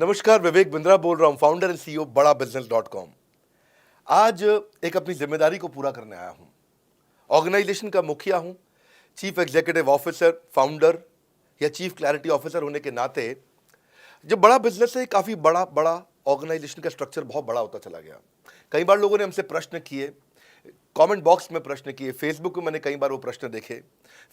नमस्कार, विवेक बिंद्रा बोल रहा हूं, फाउंडर एंड सीईओ बड़ा बिजनेस .com। आज एक अपनी जिम्मेदारी को पूरा करने आया हूं। ऑर्गेनाइजेशन का मुखिया हूं, चीफ एग्जीक्यूटिव ऑफिसर, फाउंडर या चीफ क्लैरिटी ऑफिसर होने के नाते जब बड़ा बिजनेस है, काफी बड़ा बड़ा ऑर्गेनाइजेशन का स्ट्रक्चर बहुत बड़ा होता चला गया। कई बार लोगों ने हमसे प्रश्न किए, कमेंट बॉक्स में प्रश्न किए, फेसबुक पे मैंने कई बार वो प्रश्न देखे।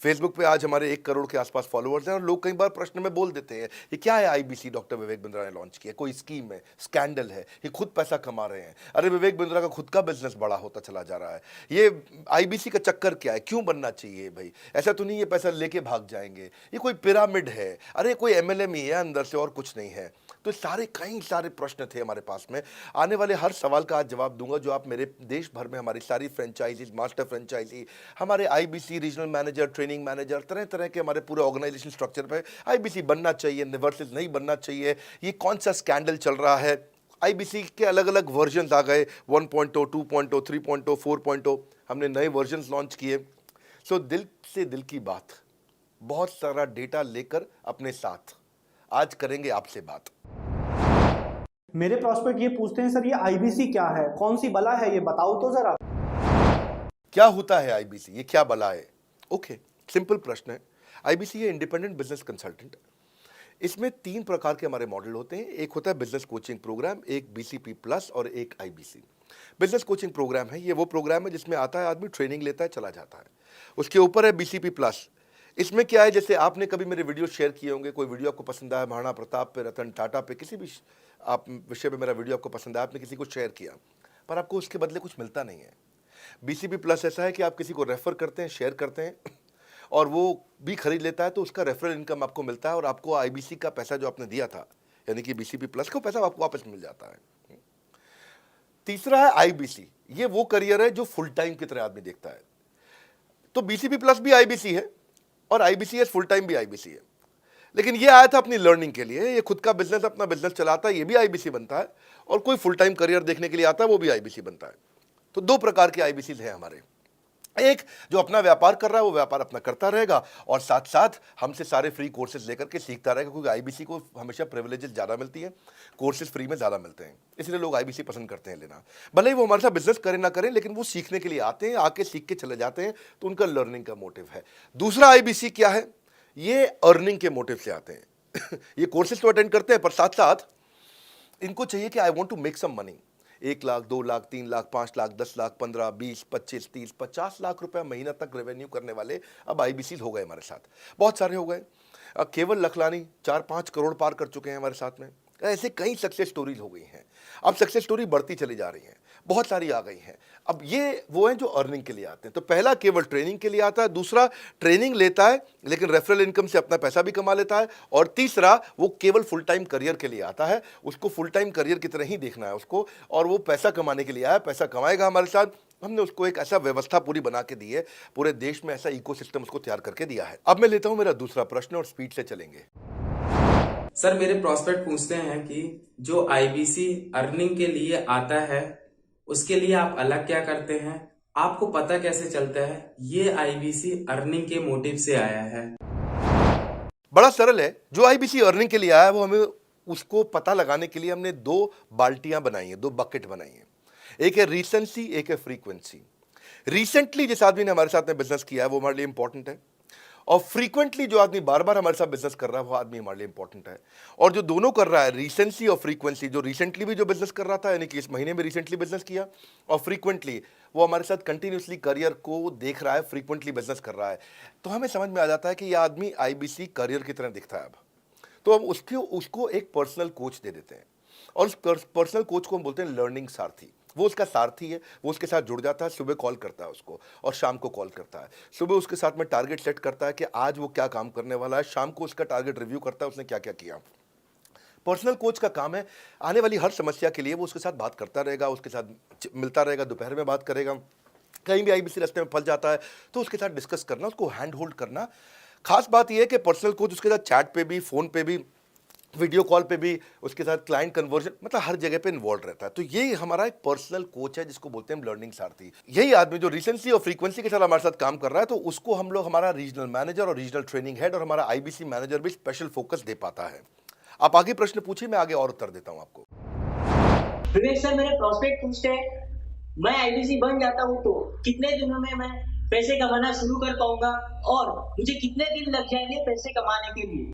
फेसबुक पे आज हमारे 1 करोड़ के आसपास फॉलोअर्स हैं और लोग कई बार प्रश्न में बोल देते हैं, ये क्या है आईबीसी डॉक्टर विवेक बिंद्रा ने लॉन्च किया, कोई स्कीम है, स्कैंडल है, ये खुद पैसा कमा रहे हैं, अरे विवेक बिंद्रा का खुद का बिजनेस बड़ा होता चला जा रहा है, ये आईबीसी का चक्कर क्या है, क्यों बनना चाहिए भाई, ऐसा तो नहीं ये पैसा लेके भाग जाएंगे, ये कोई पिरामिड है, अरे कोई एमएलएम ही है अंदर से और कुछ नहीं है। तो कई सारे प्रश्न थे हमारे पास में। आने वाले हर सवाल का आज जवाब दूंगा जो आप मेरे देश भर में हमारी सारी फ्रेंचाइजीज, मास्टर फ्रेंचाइजी, हमारे IBC regional manager, training manager, तरह तरह के हमारे पूरे ऑर्गेनाइजेशन स्ट्रक्चर पे आईबीसी बनना चाहिए, वर्सेस नहीं बनना चाहिए, ये कौन सा स्कैंडल चल रहा है, आईबीसी के अलग अलग वर्जन आ गए, 1.0, 2.0, 3.0, 4.0, हमने नए वर्जन लॉन्च किए। सो दिल से दिल की बात, बहुत सारा डेटा लेकर अपने साथ आज करेंगे आपसे बात। मेरे प्रॉस्पेक्ट ये पूछते हैं, सर ये आईबीसी क्या है, कौन सी बला है, ये बताओ तो जरा। क्या होता है आईबीसी, ये क्या बला है? ओके, सिंपल प्रश्न है। आईबीसी है इंडिपेंडेंट बिजनेस कंसल्टेंट। इसमें 3 प्रकार के हमारे मॉडल होते हैं। एक होता है बिजनेस कोचिंग प्रोग्राम, एक बीसीपी प्लस और एक आईबीसी। बिजनेस कोचिंग प्रोग्राम है, ये वो प्रोग्राम है जिसमें आता है आदमी, ट्रेनिंग लेता है, चला जाता है। उसके ऊपर है बीसीपी प्लस। इसमें क्या है, जैसे आपने कभी मेरे वीडियो शेयर किए होंगे, कोई वीडियो आपको पसंद आया, महाराणा प्रताप पे, रतन टाटा पे, किसी भी आप विषय पे मेरा वीडियो आपको पसंद आया, आपने किसी को शेयर किया, पर आपको उसके बदले कुछ मिलता नहीं है। बीसीपी प्लस ऐसा है कि आप किसी को रेफर करते हैं, शेयर करते हैं और वो भी खरीद लेता है, तो उसका रेफरल इनकम आपको मिलता है और आपको आईबीसी का पैसा जो आपने दिया था, यानी कि बीसीपी प्लस का पैसा आपको वापस मिल जाता है। तीसरा है आईबीसी। ये वो करियर है जो फुल टाइम की तरह आदमी देखता है। तो बीसीपी प्लस भी आईबीसी है और आईबीसी फुल टाइम भी आईबीसी है। लेकिन ये आया था अपनी लर्निंग के लिए, ये खुद का बिजनेस, अपना बिजनेस चलाता है, ये भी आईबीसी बनता है, और कोई फुल टाइम करियर देखने के लिए आता है, वो भी आईबीसी बनता है। तो 2 प्रकार के आईबीसी हैं हमारे। एक जो अपना व्यापार कर रहा है वो व्यापार अपना करता रहेगा और साथ साथ हमसे सारे फ्री कोर्सेज लेकर के सीखता रहेगा, क्योंकि आईबीसी को हमेशा प्रिविलेजेस ज़्यादा मिलती है, कोर्सेज फ्री में ज़्यादा मिलते हैं, इसलिए लोग आईबीसी पसंद करते हैं लेना। भले ही वो हमारे साथ बिजनेस करें ना करें, लेकिन वो सीखने के लिए आते हैं, आके सीख के चले जाते हैं, तो उनका लर्निंग का मोटिव है। दूसरा आईबीसी क्या है, ये अर्निंग के मोटिव से आते हैं। ये कोर्सेज तो अटेंड करते हैं, पर साथ साथ इनको चाहिए कि I want to make some money. 1 lakh, 2 lakh, 3 lakh, 5 lakh, 10 lakh, 15, 20, 25, 30, 50 lakh रुपए महीना तक रेवेन्यू करने वाले अब आईबीसी हो गए हमारे साथ, बहुत सारे हो गए। केवल लखलानी 4-5 करोड़ पार कर चुके हैं हमारे साथ में। ऐसे कई सक्सेस स्टोरीज हो गई हैं। अब सक्सेस स्टोरी बढ़ती चली जा रही हैं, बहुत सारी आ गई हैं। अब ये वो हैं जो अर्निंग के लिए आते हैं। तो पहला केवल ट्रेनिंग के लिए आता है, दूसरा ट्रेनिंग लेता है लेकिन रेफरल इनकम से अपना पैसा भी कमा लेता है, और तीसरा वो केवल फुल टाइम करियर के लिए आता है, उसको फुल टाइम करियर की तरह ही देखना है उसको, और वो पैसा कमाने के लिए आया, पैसा कमाएगा हमारे साथ। हमने उसको एक ऐसा व्यवस्था पूरी बना के दी है, पूरे देश में ऐसा इकोसिस्टम उसको तैयार करके दिया है। अब मैं लेता हूं मेरा दूसरा प्रश्न और स्पीड से चलेंगे। सर मेरे प्रॉस्पेक्ट पूछते हैं कि जो आईबीसी अर्निंग के लिए आता है उसके लिए आप अलग क्या करते हैं, आपको पता कैसे चलता है ये आईबीसी अर्निंग के मोटिव से आया है? बड़ा सरल है। जो आईबीसी अर्निंग के लिए आया है वो हमें उसको पता लगाने के लिए हमने 2 बाल्टियां बनाई हैं, 2 बकेट बनाई हैं। एक है रीसेंसी, एक है फ्रीक्वेंसी। रिसेंटली जिस आदमी ने हमारे साथ में बिजनेस किया है वो हमारे लिए इंपॉर्टेंट है, और फ्रीक्वेंटली जो आदमी बार बार हमारे साथ बिजनेस कर रहा है वो आदमी हमारे लिए इंपॉर्टेंट है। और जो दोनों कर रहा है, रिसेंसी और फ्रीक्वेंसी, जो रिसेंटली भी जो बिजनेस कर रहा था, यानी कि इस महीने में रिसेंटली बिजनेस किया, और फ्रीक्वेंटली वो हमारे साथ कंटिन्यूसली करियर को देख रहा है, फ्रीक्वेंटली बिजनेस कर रहा है, तो हमें समझ में आ जाता है कि यह आदमी आईबीसी करियर की तरह दिखता है। अब तो हम उसको एक पर्सनल कोच दे देते हैं, और उस पर्सनल कोच को हम बोलते हैं लर्निंग सारथी। वो उसका सारथी है, वो उसके साथ जुड़ जाता है, सुबह कॉल करता है उसको और शाम को कॉल करता है। सुबह उसके साथ में टारगेट सेट करता है कि आज वो क्या काम करने वाला है, शाम को उसका टारगेट रिव्यू करता है उसने क्या क्या किया। पर्सनल कोच का काम है आने वाली हर समस्या के लिए वो उसके साथ बात करता रहेगा, उसके साथ मिलता रहेगा, दोपहर में बात करेगा, कहीं भी आईबीसी रास्ते में फंस जाता है तो उसके साथ डिस्कस करना, उसको हैंड होल्ड करना। खास बात यह है कि पर्सनल कोच उसके साथ चैट पे भी, फोन पे भी, वीडियो कॉल पे भी, उसके साथ क्लाइंट कन्वर्जन, मतलब हर जगह पे इन्वॉल्व रहता है। तो ये हमारा एक पर्सनल कोच है जिसको बोलते हैं लर्निंग सारथी। यही आदमी जो रिसेंसी और फ्रीक्वेंसी के साथ हमारे साथ काम कर रहा है, तो उसको हम लोग हमारा रीजनल मैनेजर और रीजनल ट्रेनिंग हेड और हमारा आईबीसी मैनेजर भी स्पेशल फोकस दे पाता है। आप आगे प्रश्न पूछिए, मैं आगे और उत्तर देता हूं आपको। विवेक सर, मेरे प्रोस्पेक्ट पूछते हैं, मैं आईबीसी बन जाता हूँ तो कितने दिनों में मैं पैसे कमाना शुरू कर पाऊंगा और मुझे कितने दिन लग जाएंगे पैसे कमाने के लिए?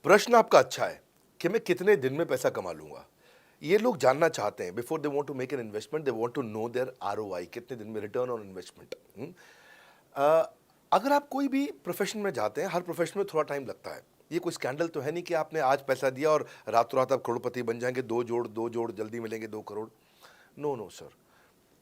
प्रश्न आपका अच्छा है कि मैं कितने दिन में पैसा कमा लूंगा। ये लोग जानना चाहते हैं, before they want to make an investment, they want to know their ROI, कितने दिन में रिटर्न ऑन इन्वेस्टमेंट। अगर आप कोई भी प्रोफेशन में जाते हैं, हर प्रोफेशन में थोड़ा टाइम लगता है। ये कोई स्कैंडल तो है नहीं कि आपने आज पैसा दिया और रातों रात आप करोड़पति बन जाएंगे, दो जोड़ जल्दी मिलेंगे 2 करोड़। नो नो सर,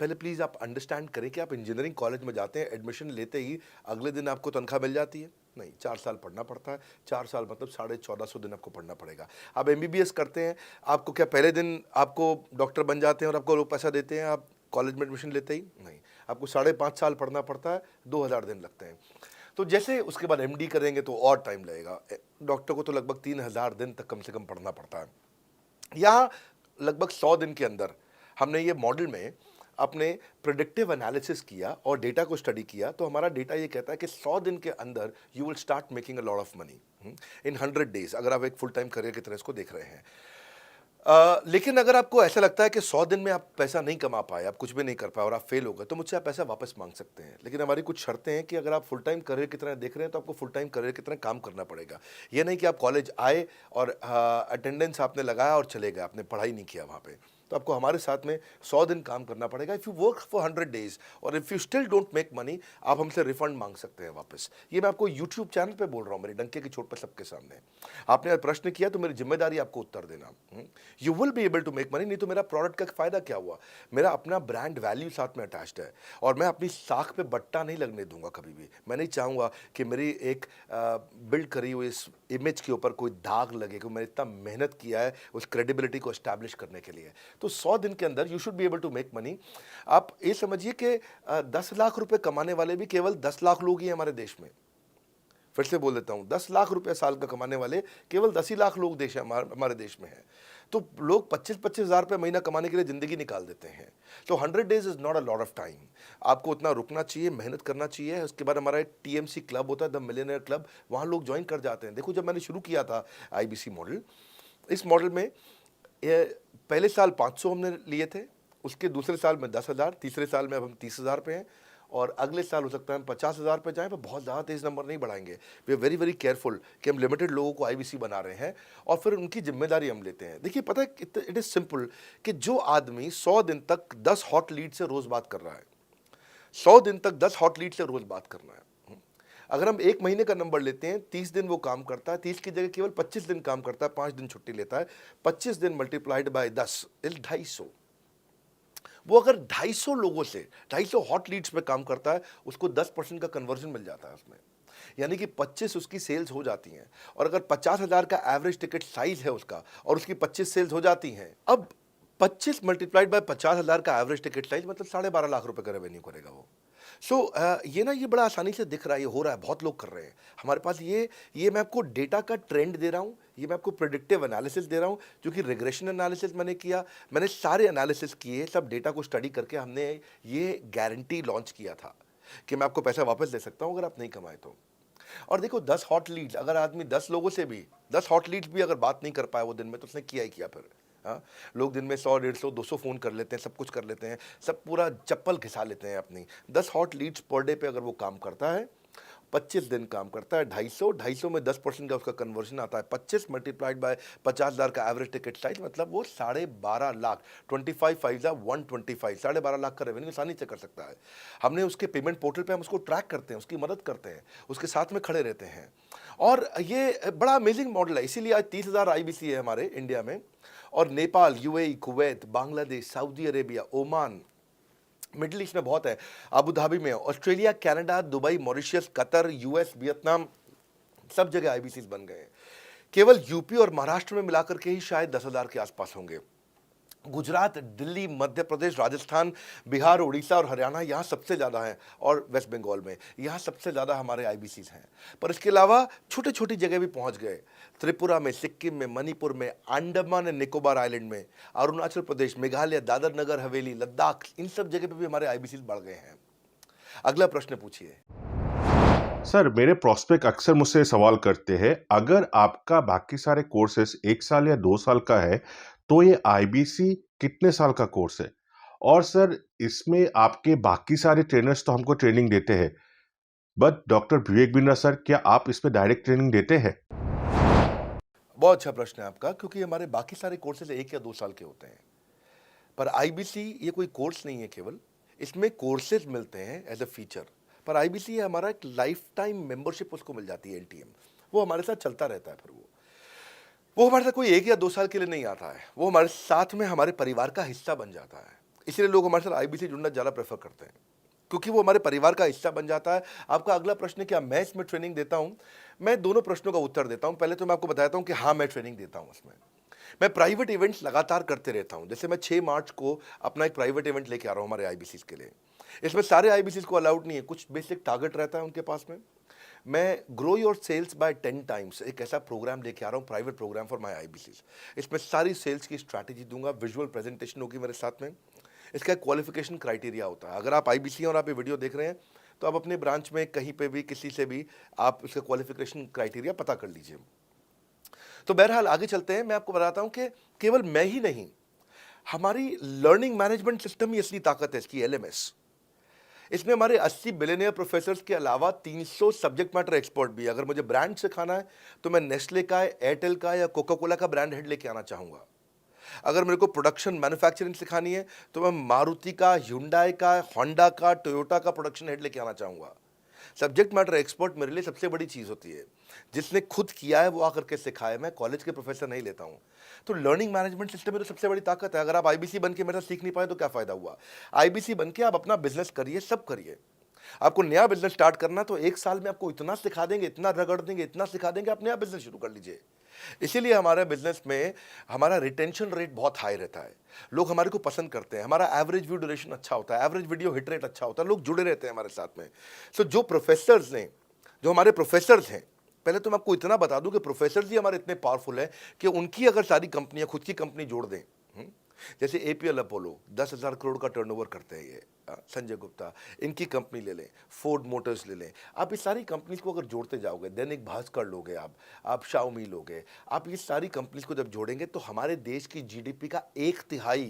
पहले प्लीज़ आप अंडरस्टैंड करें कि आप इंजीनियरिंग कॉलेज में जाते हैं, एडमिशन लेते ही अगले दिन आपको तनख्वाह मिल जाती है? नहीं, 4 साल पढ़ना पड़ता है। 4 साल मतलब 1450 दिन आपको पढ़ना पड़ेगा। आप एमबीबीएस करते हैं, आपको क्या पहले दिन आपको डॉक्टर बन जाते हैं और आपको लोग पैसा देते हैं आप कॉलेज में एडमिशन लेते ही? नहीं, आपको 5.5 साल पढ़ना पड़ता है, 2000 दिन लगते हैं। तो जैसे उसके बाद एमडी करेंगे तो और टाइम लगेगा। डॉक्टर को तो लगभग 3000 दिन तक कम से कम पढ़ना पड़ता है। यहाँ लगभग 100 दिन के अंदर हमने ये मॉडल में अपने प्रेडिक्टिव एनालिसिस किया और डेटा को स्टडी किया, तो हमारा डेटा ये कहता है कि 100 दिन के अंदर you will start making a lot of money in 100 days, अगर आप एक फुल टाइम करियर की तरह इसको देख रहे हैं। लेकिन अगर आपको ऐसा लगता है कि 100 दिन में आप पैसा नहीं कमा पाए, आप कुछ भी नहीं कर पाए और आप फेल हो गए, तो मुझसे आप पैसा वापस मांग सकते हैं। लेकिन हमारी कुछ शर्तें हैं कि अगर आप फुल टाइम करियर की तरह देख रहे हैं तो आपको फुल टाइम करियर की तरह काम करना पड़ेगा। ये नहीं कि आप कॉलेज आए और अटेंडेंस आपने लगाया और चले गए, आपने पढ़ाई नहीं किया वहाँ पे। तो आपको हमारे साथ में 100 दिन काम करना पड़ेगा। If you work for 100 days और if you still don't make money, आप हमसे रिफंड मांग सकते हैं वापस। ये मैं आपको यूट्यूब चैनल पे बोल रहा हूँ, मेरी डंके की चोट पे सबके सामने। आपने प्रश्न किया तो मेरी जिम्मेदारी आपको उत्तर देना। You will be able to make money, नहीं तो मेरा प्रोडक्ट का फ़ायदा क्या हुआ? मेरा अपना ब्रांड वैल्यू साथ में अटैच्ड है और मैं अपनी साख पे बट्टा नहीं लगने दूंगा कभी भी। मैं नहीं चाहूँगा कि मेरी एक बिल्ड करी हुई इस इमेज के ऊपर कोई दाग लगे, क्योंकि मैंने इतना मेहनत किया है उस क्रेडिबिलिटी को एस्टैब्लिश करने के लिए। तो 100 दिन के अंदर you should be able to make money. आप ये समझिए कि 10 लाख रुपए कमाने वाले भी केवल 10 लाख लोग ही हैं हमारे देश में। फिर से बोल देता हूं, 10 लाख रुपए साल का कमाने वाले केवल 10 ही लाख लोग देश हमारे देश में हैं। तो लोग 25-25 हज़ार रुपये महीना कमाने के लिए ज़िंदगी निकाल देते हैं। तो 100 days is not a lot of time. आपको उतना रुकना चाहिए, मेहनत करना चाहिए। उसके बाद हमारा एक टीएमसी क्लब होता है, द मिलियनेयर क्लब, वहाँ लोग ज्वाइन कर जाते हैं। देखो, जब मैंने शुरू किया था आईबीसी मॉडल, इस मॉडल में पहले साल 500 हमने लिए थे, उसके दूसरे साल में 10,000, तीसरे साल में अब हम 30,000 पे हैं और अगले साल हो सकता है हम 50,000 पे जाएं, पर बहुत ज़्यादा तेज़ नंबर नहीं बढ़ाएंगे। We are very very careful कि हम लिमिटेड लोगों को आईबीसी बना रहे हैं और फिर उनकी जिम्मेदारी हम लेते हैं। देखिए, पता है इट इज़ सिंपल कि जो आदमी 100 दिन तक 10 हॉट लीड से रोज़ बात कर रहा है, 100 दिन तक 10 हॉट लीड से रोज़ बात करना है। अगर हम 1 महीने का नंबर लेते हैं, 30 दिन वो काम करता है, 30 की जगह केवल 25 दिन काम करता है, 5 दिन छुट्टी लेता है, 25 दिन मल्टीप्लाइड बाय 10 इज 250। वो अगर 250 लोगों से 250 हॉट लीड्स पे काम करता है, उसको 10% का कन्वर्जन मिल जाता है उसमें, यानी कि 25 उसकी सेल्स हो जाती हैं। और अगर 50,000 का एवरेज टिकट साइज है उसका और उसकी 25 सेल्स हो जाती हैं, अब 25 मल्टीप्लाइड बाय 50,000 का एवरेज टिकट साइज मतलब 12.5 लाख रुपए का रेवेन्यू करेगा वो। ये बड़ा आसानी से दिख रहा है, ये हो रहा है, बहुत लोग कर रहे हैं हमारे पास। ये मैं आपको डेटा का ट्रेंड दे रहा हूँ, ये मैं आपको प्रेडिक्टिव एनालिसिस दे रहा हूँ, जो कि रिग्रेशन एनालिसिस मैंने किया, मैंने सारे एनालिसिस किए, सब डेटा को स्टडी करके हमने ये गारंटी लॉन्च किया था कि मैं आपको पैसा वापस दे सकता हूँ अगर आप नहीं कमाए तो। और देखो, 10 हॉट लीड्स, अगर आदमी 10 लोगों से भी 10 हॉट लीड्स भी अगर बात नहीं कर पाया वो दिन में, तो उसने किया ही किया फिर। हाँ, लोग दिन में 100, 150, 200 फ़ोन कर लेते हैं, सब कुछ कर लेते हैं, सब पूरा चप्पल घिसा लेते हैं अपनी। 10 हॉट लीड्स पर डे पे अगर वो काम करता है, 25 दिन काम करता है, 250 में 10% का उसका कन्वर्जन आता है, 25 मल्टीप्लाइड बाय 50,000 का एवरेज टिकट साइज, मतलब वो 12.5 लाख, 25 5 125, 12.5 लाख का रेवेन्यू आसानी से कर सकता है। हमने उसके पेमेंट पोर्टल पे हम उसको ट्रैक करते हैं, उसकी मदद करते हैं, उसके साथ में खड़े रहते हैं। और ये बड़ा अमेजिंग मॉडल है, इसीलिए आज 30,000 आईबीसी है हमारे इंडिया में। और Nepal, UAE, Kuwait, Bangladesh, Saudi Arabia, Oman, middle east में बहुत है, अबू धाबी में, Australia, Canada, Dubai, Mauritius, Qatar, US, Vietnam, सब जगह आईबीसी बन गए हैं। केवल यूपी और महाराष्ट्र में मिलाकर के ही शायद 10,000 के आसपास होंगे। गुजरात, दिल्ली, मध्य प्रदेश, राजस्थान, बिहार, उड़ीसा और हरियाणा, यहाँ सबसे ज़्यादा हैं, और वेस्ट बंगाल में यहाँ सबसे ज़्यादा हमारे आईबीसीज हैं। पर इसके अलावा छोटी छोटी जगह भी पहुँच गए, त्रिपुरा में, सिक्किम में, मणिपुर में, अंडमान एंड निकोबार आइलैंड में, अरुणाचल प्रदेश, मेघालय, दादर नगर हवेली, लद्दाख, इन सब जगह पे भी हमारे आईबीसीज बढ़ गए हैं। अगला प्रश्न पूछिए। सर मेरे प्रोस्पेक्ट अक्सर मुझसे सवाल करते हैं, अगर आपका बाकी सारे कोर्सेस 1 साल या 2 साल का है, तो ये आईबीसी कितने साल का कोर्स है? और सर इसमें आपके बाकी सारे ट्रेनर्स तो हमको ट्रेनिंग देते हैं, but doctor Vivek Bindra sir, क्या आप इसमें डायरेक्ट ट्रेनिंग देते हैं? बहुत अच्छा प्रश्न है आपका, क्योंकि हमारे बाकी सारे कोर्सेज 1 या 2 साल के होते हैं, पर आईबीसी ये कोई कोर्स नहीं है केवल, इसमें कोर्सेज मिलते हैं एज अ फीचर। पर आईबीसी ये हमारा एक लाइफ टाइम मेंबरशिप उसको मिल जाती है, एलटीएम, वो हमारे साथ चलता रहता है। फिर वो हमारे साथ कोई 1 या 2 साल के लिए नहीं आता है, वो हमारे साथ में हमारे परिवार का हिस्सा बन जाता है। इसलिए लोग हमारे साथ आईबीसी जुड़ना ज़्यादा प्रेफर करते हैं, क्योंकि वो हमारे परिवार का हिस्सा बन जाता है। आपका अगला प्रश्न है, क्या मैं इसमें ट्रेनिंग देता हूं? मैं दोनों प्रश्नों का उत्तर देता हूं। पहले तो मैं आपको बताता हूं कि हाँ, मैं ट्रेनिंग देता हूं इसमें। मैं प्राइवेट इवेंट्स लगातार करते रहता हूं। जैसे मैं 6 मार्च को अपना एक प्राइवेट इवेंट लेके आ रहा हूं हमारे आईबीसीज के लिए। इसमें सारे आईबीसीज को अलाउड नहीं है, कुछ बेसिक टारगेट रहता है उनके पास में। मैं grow your sales by 10 times एक ऐसा प्रोग्राम लेके आ रहा हूँ, private programme for my IBCs. इसमें सारी सेल्स की स्ट्रैटेजी दूंगा, विजुअल प्रेजेंटेशन होगी मेरे साथ में। इसका क्वालिफिकेशन क्राइटेरिया होता है। अगर आप आईबीसी और आप ये वीडियो देख रहे हैं, तो आप अपने ब्रांच में कहीं पे भी किसी से भी आप इसका क्वालिफिकेशन क्राइटेरिया पता कर लीजिए। तो बहरहाल आगे चलते हैं। मैं आपको बताता हूं कि केवल मैं ही नहीं, हमारी लर्निंग मैनेजमेंट सिस्टम ही असली ताकत है इसकी, एलएमएस। इसमें हमारे 80 बिलियनियर प्रोफेसर्स के अलावा 300 सब्जेक्ट मैटर एक्सपर्ट भी। अगर मुझे ब्रांड सिखाना है तो मैं नेस्ले का, एयरटेल का या कोका कोला का ब्रांड हेड लेके आना चाहूँगा। अगर मेरे को प्रोडक्शन मैन्युफैक्चरिंग सिखानी है तो मैं मारुति का, ह्युंडई का, होंडा का, टोयोटा का प्रोडक्शन हेड लेके आना चाहूँगा। सब्जेक्ट मैटर एक्सपर्ट मेरे लिए सबसे बड़ी चीज़ होती है। जिसने खुद किया है वो आकर के सिखाए। मैं कॉलेज के प्रोफेसर नहीं लेता हूँ। तो लर्निंग मैनेजमेंट सिस्टम में तो सबसे बड़ी ताकत है। अगर आप आईबीसी बन के मेरे साथ सीख नहीं पाए तो क्या फ़ायदा हुआ? आईबीसी बन के आप अपना बिजनेस करिए, सब करिए। आपको नया बिजनेस स्टार्ट करना तो 1 साल में आपको इतना सिखा देंगे, इतना रगड़ देंगे, इतना सिखा देंगे, आप नया बिजनेस शुरू कर लीजिए। इसीलिए हमारे बिजनेस में हमारा रिटेंशन रेट बहुत हाई रहता है। लोग हमारे को पसंद करते हैं। हमारा एवरेज व्यू ड्यूरेशन अच्छा होता है, एवरेज वीडियो हिट रेट अच्छा होता है, लोग जुड़े रहते हैं हमारे साथ में। सो जो प्रोफेसर्स ने, जो हमारे प्रोफेसर्स हैं, पहले तो मैं आपको इतना बता दूं कि प्रोफेसर्स ही हमारे इतने पावरफुल हैं कि उनकी अगर सारी कंपनियां खुद की कंपनी जोड़ दें, जैसे एपीएल अपोलो 10,000 करोड़ का टर्नओवर करते हैं ये, संजय गुप्ता, इनकी कंपनी ले लें, फोर्ड मोटर्स ले लें, आप इस सारी कंपनीज को अगर जोड़ते जाओगे, दैनिक भास्कर लोगे, आप शाओमी लोगे, आप ये सारी कंपनीज को जब जोड़ेंगे तो हमारे देश की जीडीपी का 1/3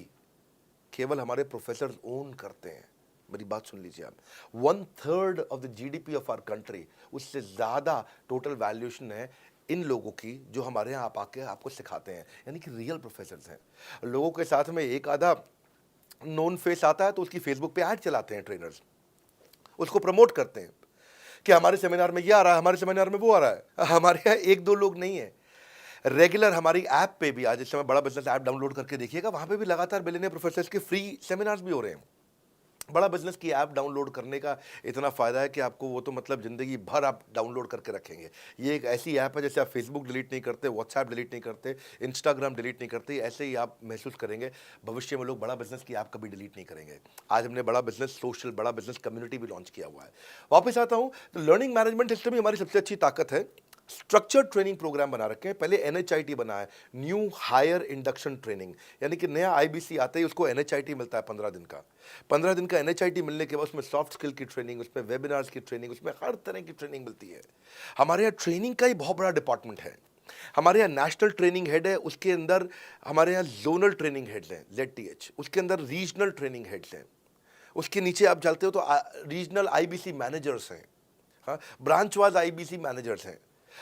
केवल हमारे प्रोफेसर ओन करते हैं। मेरी बात सुन लीजिए आप, 1/3 of the GDP of our country, उससे ज़्यादा टोटल वैल्यूएशन है इन लोगों की जो हमारे यहाँ आप आके आपको सिखाते हैं, यानी कि रियल प्रोफेसर्स हैं। लोगों के साथ में एक आधा नोन फेस आता है तो उसकी फेसबुक पे ऐड चलाते हैं ट्रेनर्स, उसको प्रमोट करते हैं कि हमारे सेमिनार में ये आ रहा है, हमारे सेमिनार में वो आ रहा है। हमारे यहाँ 1-2 लोग नहीं है, रेगुलर हमारी ऐप पे भी, आज इस समय बड़ा बिजनेस ऐप डाउनलोड करके देखिएगा, वहाँ पे भी लगातार बिलियनियर प्रोफेसर्स के फ्री सेमिनार्स भी हो रहे हैं। बड़ा बिजनेस की ऐप डाउनलोड करने का इतना फ़ायदा है कि आपको वो तो मतलब ज़िंदगी भर आप डाउनलोड करके रखेंगे। ये एक ऐसी ऐप है जैसे आप फेसबुक डिलीट नहीं करते, व्हाट्सएप डिलीट नहीं करते, इंस्टाग्राम डिलीट नहीं करते, ऐसे ही आप महसूस करेंगे भविष्य में लोग बड़ा बिजनेस की ऐप कभी डिलीट नहीं करेंगे। आज हमने बड़ा बिजनेस सोशल, बड़ा बिजनेस कम्युनिटी भी लॉन्च किया हुआ है। वापस आता हूँ, तो लर्निंग मैनेजमेंट सिस्टम ही हमारी सबसे अच्छी ताकत है। स्ट्रक्चर्ड ट्रेनिंग प्रोग्राम बना रखे हैं। पहले एनएचआईटी बना है, न्यू हायर इंडक्शन ट्रेनिंग, यानी कि नया आईबीसी आता है उसको एनएचआईटी मिलता है 15 दिन का। 15 दिन का एनएचआईटी मिलने के बाद उसमें सॉफ्ट स्किल की ट्रेनिंग, उसमें वेबिनार्स की ट्रेनिंग, उसमें हर तरह की ट्रेनिंग मिलती है। हमारे यहाँ ट्रेनिंग का ही बहुत बड़ा डिपार्टमेंट है। हमारे यहाँ नेशनल ट्रेनिंग हेड है, उसके अंदर हमारे यहाँ जोनल ट्रेनिंग हेड्स हैं, ZTH, उसके अंदर रीजनल ट्रेनिंग हेड्स हैं, उसके नीचे आप चलते हो तो रीजनल आईबीसी मैनेजर्स हैं, हाँ, ब्रांच वाइज आईबीसी मैनेजर्स हैं।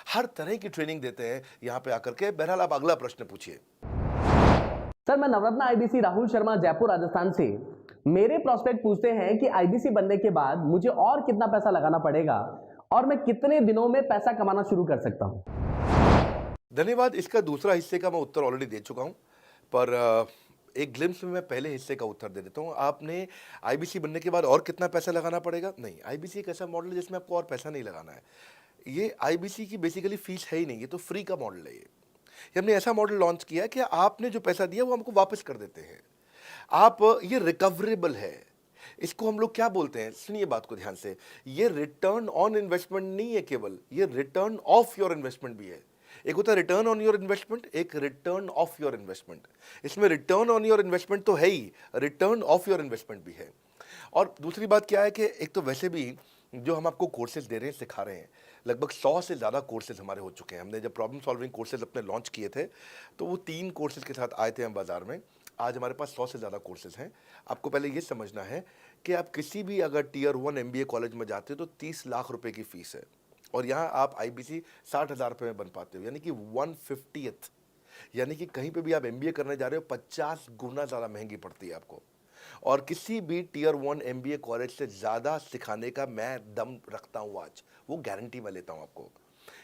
हर तरह की ट्रेनिंग देते हैं यहाँ पे आकर के। बहरहाल आप अगला प्रश्न पूछिए। सर, मैं नवरत्न आईबीसी राहुल शर्मा, जयपुर राजस्थान से। मेरे प्रोस्पेक्ट पूछते हैं कि आईबीसी बनने के बाद मुझे और कितना पैसा लगाना पड़ेगा और मैं कितने दिनों में पैसा कमाना शुरू कर सकता हूं? धन्यवाद। इसका दूसरा हिस्से का मैं उत्तर ऑलरेडी दे चुका हूं, पर एक ग्लिम्स में मैं पहले हिस्से का उत्तर दे देता हूं। आपने आईबीसी बनने के बाद और कितना पैसा लगाना पड़ेगा? नहीं, आईबीसी एक ऐसा मॉडल है जिसमें आपको और पैसा नहीं लगाना है। ये आईबीसी की बेसिकली फीस है ही नहीं, ये तो फ्री का मॉडल है। ये हमने ऐसा मॉडल लॉन्च किया है कि आपने जो पैसा दिया वो हमको वापस कर देते हैं। आप, ये रिकवरेबल है। इसको हम लोग क्या बोलते हैं, सुनिए बात को ध्यान से, ये रिटर्न ऑन इन्वेस्टमेंट नहीं है केवल, ये रिटर्न ऑफ योर इन्वेस्टमेंट भी है। एक होता है रिटर्न ऑन योर इन्वेस्टमेंट, एक रिटर्न ऑफ योर इन्वेस्टमेंट। इसमें रिटर्न ऑन योर इन्वेस्टमेंट तो है ही, रिटर्न ऑफ योर इन्वेस्टमेंट भी है। और दूसरी बात क्या है कि एक तो वैसे भी जो हम आपको कोर्सेज दे रहे हैं, सिखा रहे हैं, लगभग 100 से ज़्यादा कोर्सेज हमारे हो चुके हैं। हमने जब प्रॉब्लम सॉल्विंग कोर्सेज अपने लॉन्च किए थे तो वो 3 कोर्सेज के साथ आए थे हम बाज़ार में। आज हमारे पास 100 से ज़्यादा कोर्सेज हैं। आपको पहले ये समझना है कि आप किसी भी अगर टियर 1 MBA कॉलेज में जाते हो तो 30 लाख रुपए की फ़ीस है, और यहाँ आप IBC 60,000 रुपये में बन पाते हो, यानी कि 1/50th। यानी कि कहीं पे भी आप MBA करने जा रहे हो 50 गुना ज़्यादा महंगी पड़ती है आपको। और किसी भी टियर 1 MBA कॉलेज से ज़्यादा सिखाने का मैं दम रखता हूँ आज, वो गारंटी मैं लेता हूँ आपको।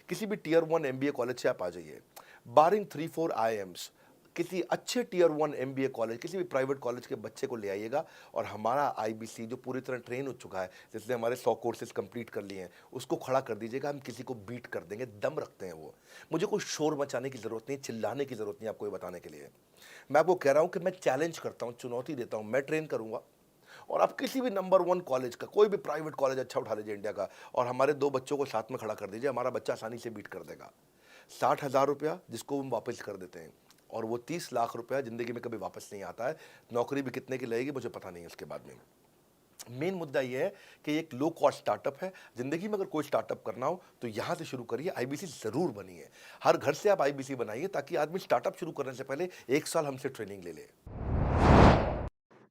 किसी भी टियर 1 MBA कॉलेज से आप आ जाइए, बारिंग 3-4 IIMs, किसी अच्छे टियर 1 MBA कॉलेज, किसी भी प्राइवेट कॉलेज के बच्चे को ले आइएगा, और हमारा IBC जो पूरी तरह ट्रेन हो चुका है, जिसने हमारे 100 कोर्सेज कंप्लीट कर लिए हैं, उसको खड़ा कर दीजिएगा, हम किसी को बीट कर देंगे, दम रखते हैं वो। मुझे कोई शोर मचाने की ज़रूरत नहीं, चिल्लाने की ज़रूरत नहीं आपको ये बताने के लिए। मैं आपको कह रहा हूँ कि मैं चैलेंज करता हूँ, चुनौती देता हूँ, मैं ट्रेन करूँगा, और आप किसी भी नंबर 1 कॉलेज का, कोई भी प्राइवेट कॉलेज अच्छा उठा लीजिए इंडिया का, और हमारे 2 बच्चों को साथ में खड़ा कर दीजिए, हमारा बच्चा आसानी से बीट कर देगा। 60,000 रुपया जिसको हम वापस कर देते हैं, और वो 30 लाख रुपया ज़िंदगी में कभी वापस नहीं आता है। नौकरी भी कितने की लगेगी मुझे पता नहीं है उसके बाद में। मेन मुद्दा ये है कि एक लो कॉस्ट स्टार्टअप है। ज़िंदगी में अगर कोई स्टार्टअप करना हो तो यहाँ से शुरू करिए, IBC ज़रूर बनिए। हर घर से आप IBC बनाइए, ताकि आदमी स्टार्टअप शुरू करने से पहले 1 साल हमसे ट्रेनिंग ले ले।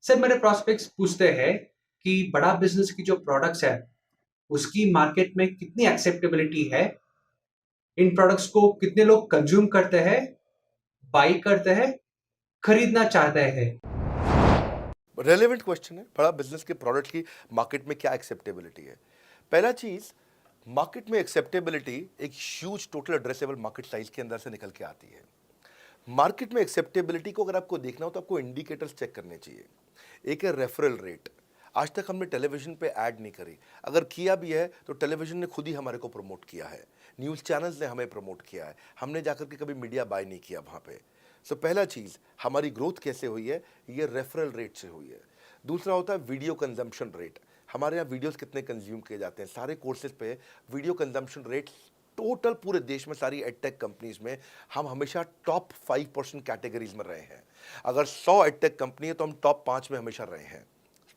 सर मेरे प्रोस्पेक्ट्स पूछते हैं कि बड़ा बिजनेस की जो प्रोडक्ट्स है उसकी मार्केट में कितनी एक्सेप्टेबिलिटी है, इन प्रोडक्ट्स को कितने लोग कंज्यूम करते हैं, बाई करते हैं, खरीदना चाहते हैं। रेलेवेंट क्वेश्चन है। बड़ा बिजनेस के प्रोडक्ट की मार्केट में क्या एक्सेप्टेबिलिटी है? पहला चीज़, मार्केट में एक्सेप्टेबिलिटी एक huge total addressable market size के अंदर से निकल के आती है। मार्केट में एक्सेप्टेबिलिटी को अगर आपको देखना हो तो आपको इंडिकेटर्स चेक करने चाहिए। एक है रेफरल रेट। आज तक हमने टेलीविजन पे ऐड नहीं करी, अगर किया भी है तो टेलीविजन ने खुद ही हमारे को प्रमोट किया है, न्यूज़ चैनल्स ने हमें प्रमोट किया है, हमने जाकर के कभी मीडिया बाय नहीं किया वहाँ पे। सो पहला चीज़, हमारी ग्रोथ कैसे हुई है, ये रेफरल रेट से हुई है। दूसरा होता है वीडियो कंजम्पशन रेट। हमारे यहाँ वीडियोस कितने कंज्यूम किए जाते हैं, सारे कोर्सेज पे वीडियो कंजम्पशन रेट टोटल पूरे देश में सारी एडटेक कंपनीज में हम हमेशा टॉप 5% कैटेगरीज में रहे हैं। अगर 100 एडटेक कंपनी है तो हम टॉप 5 में हमेशा रहे हैं।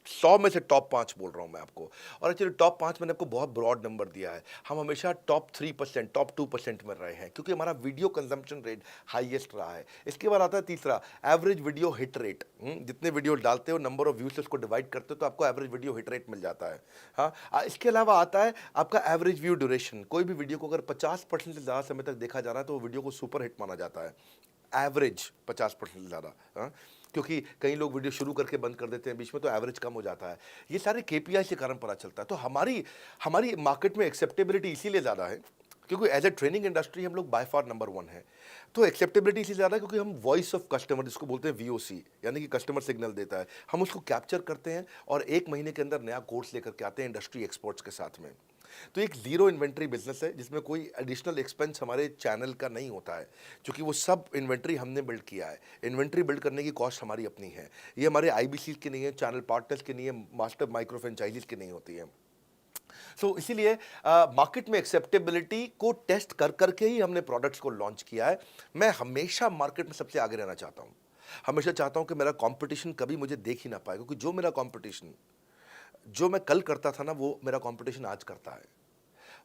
100 में से टॉप 5 बोल रहा हूँ मैं आपको, और एक्चुअली टॉप 5 मैंने आपको बहुत ब्रॉड नंबर दिया है। हम हमेशा टॉप 3%, टॉप 2% में रहे हैं, क्योंकि हमारा वीडियो कंजम्पशन रेट हाईएस्ट रहा है। इसके बाद आता है तीसरा, एवरेज वीडियो हिट रेट। जितने वीडियो डालते हो, नंबर ऑफ व्यूज से उसको डिवाइड करते हो तो आपको एवरेज वीडियो हिट रेट मिल जाता है। हाँ, इसके अलावा आता है आपका एवरेज व्यू ड्यूरेशन। कोई भी वीडियो को अगर 50% से ज़्यादा समय तक देखा जा रहा है तो वो वीडियो को सुपर हिट माना जाता है, एवरेज 50% से ज़्यादा। हाँ, क्योंकि कई लोग वीडियो शुरू करके बंद कर देते हैं बीच में, तो एवरेज कम हो जाता है। ये सारे KPI के कारण पता चलता है। तो हमारी मार्केट में एक्सेप्टेबिलिटी इसीलिए ज़्यादा है क्योंकि एज ए ट्रेनिंग इंडस्ट्री हम लोग बाय फार नंबर 1 है। तो एक्सेप्टेबिलिटी इसलिए ज़्यादा है क्योंकि हम वॉइस ऑफ कस्टमर, जिसको बोलते हैं VOC, यानी कि कस्टमर सिग्नल देता है, हम उसको कैप्चर करते हैं और 1 महीने के अंदर नया कोर्स लेकर के आते हैं इंडस्ट्री एक्सपर्ट्स के साथ में। तो एक जीरो इन्वेंट्री बिजनेस है जिसमें कोई एडिशनल एक्सपेंस हमारे चैनल का नहीं होता है, क्योंकि वो सब इन्वेंट्री हमने बिल्ड किया है। इन्वेंट्री बिल्ड करने की कॉस्ट हमारी अपनी है। ये हमारे IBC की नहीं है, चैनल पार्टनर्स की नहीं है, मास्टर माइक्रो फ्रेंचाइजीज की नहीं होती है। सो इसीलिए मार्केट में एक्सेप्टेबिलिटी को टेस्ट कर करके ही हमने प्रोडक्ट्स को लॉन्च किया है। मैं हमेशा मार्केट में सबसे आगे रहना चाहता हूँ, हमेशा चाहता हूँ कि मेरा कंपटीशन कभी मुझे देख ही ना पाए, क्योंकि जो मेरा कंपटीशन, जो मैं कल करता था ना, वो मेरा कंपटीशन आज करता है।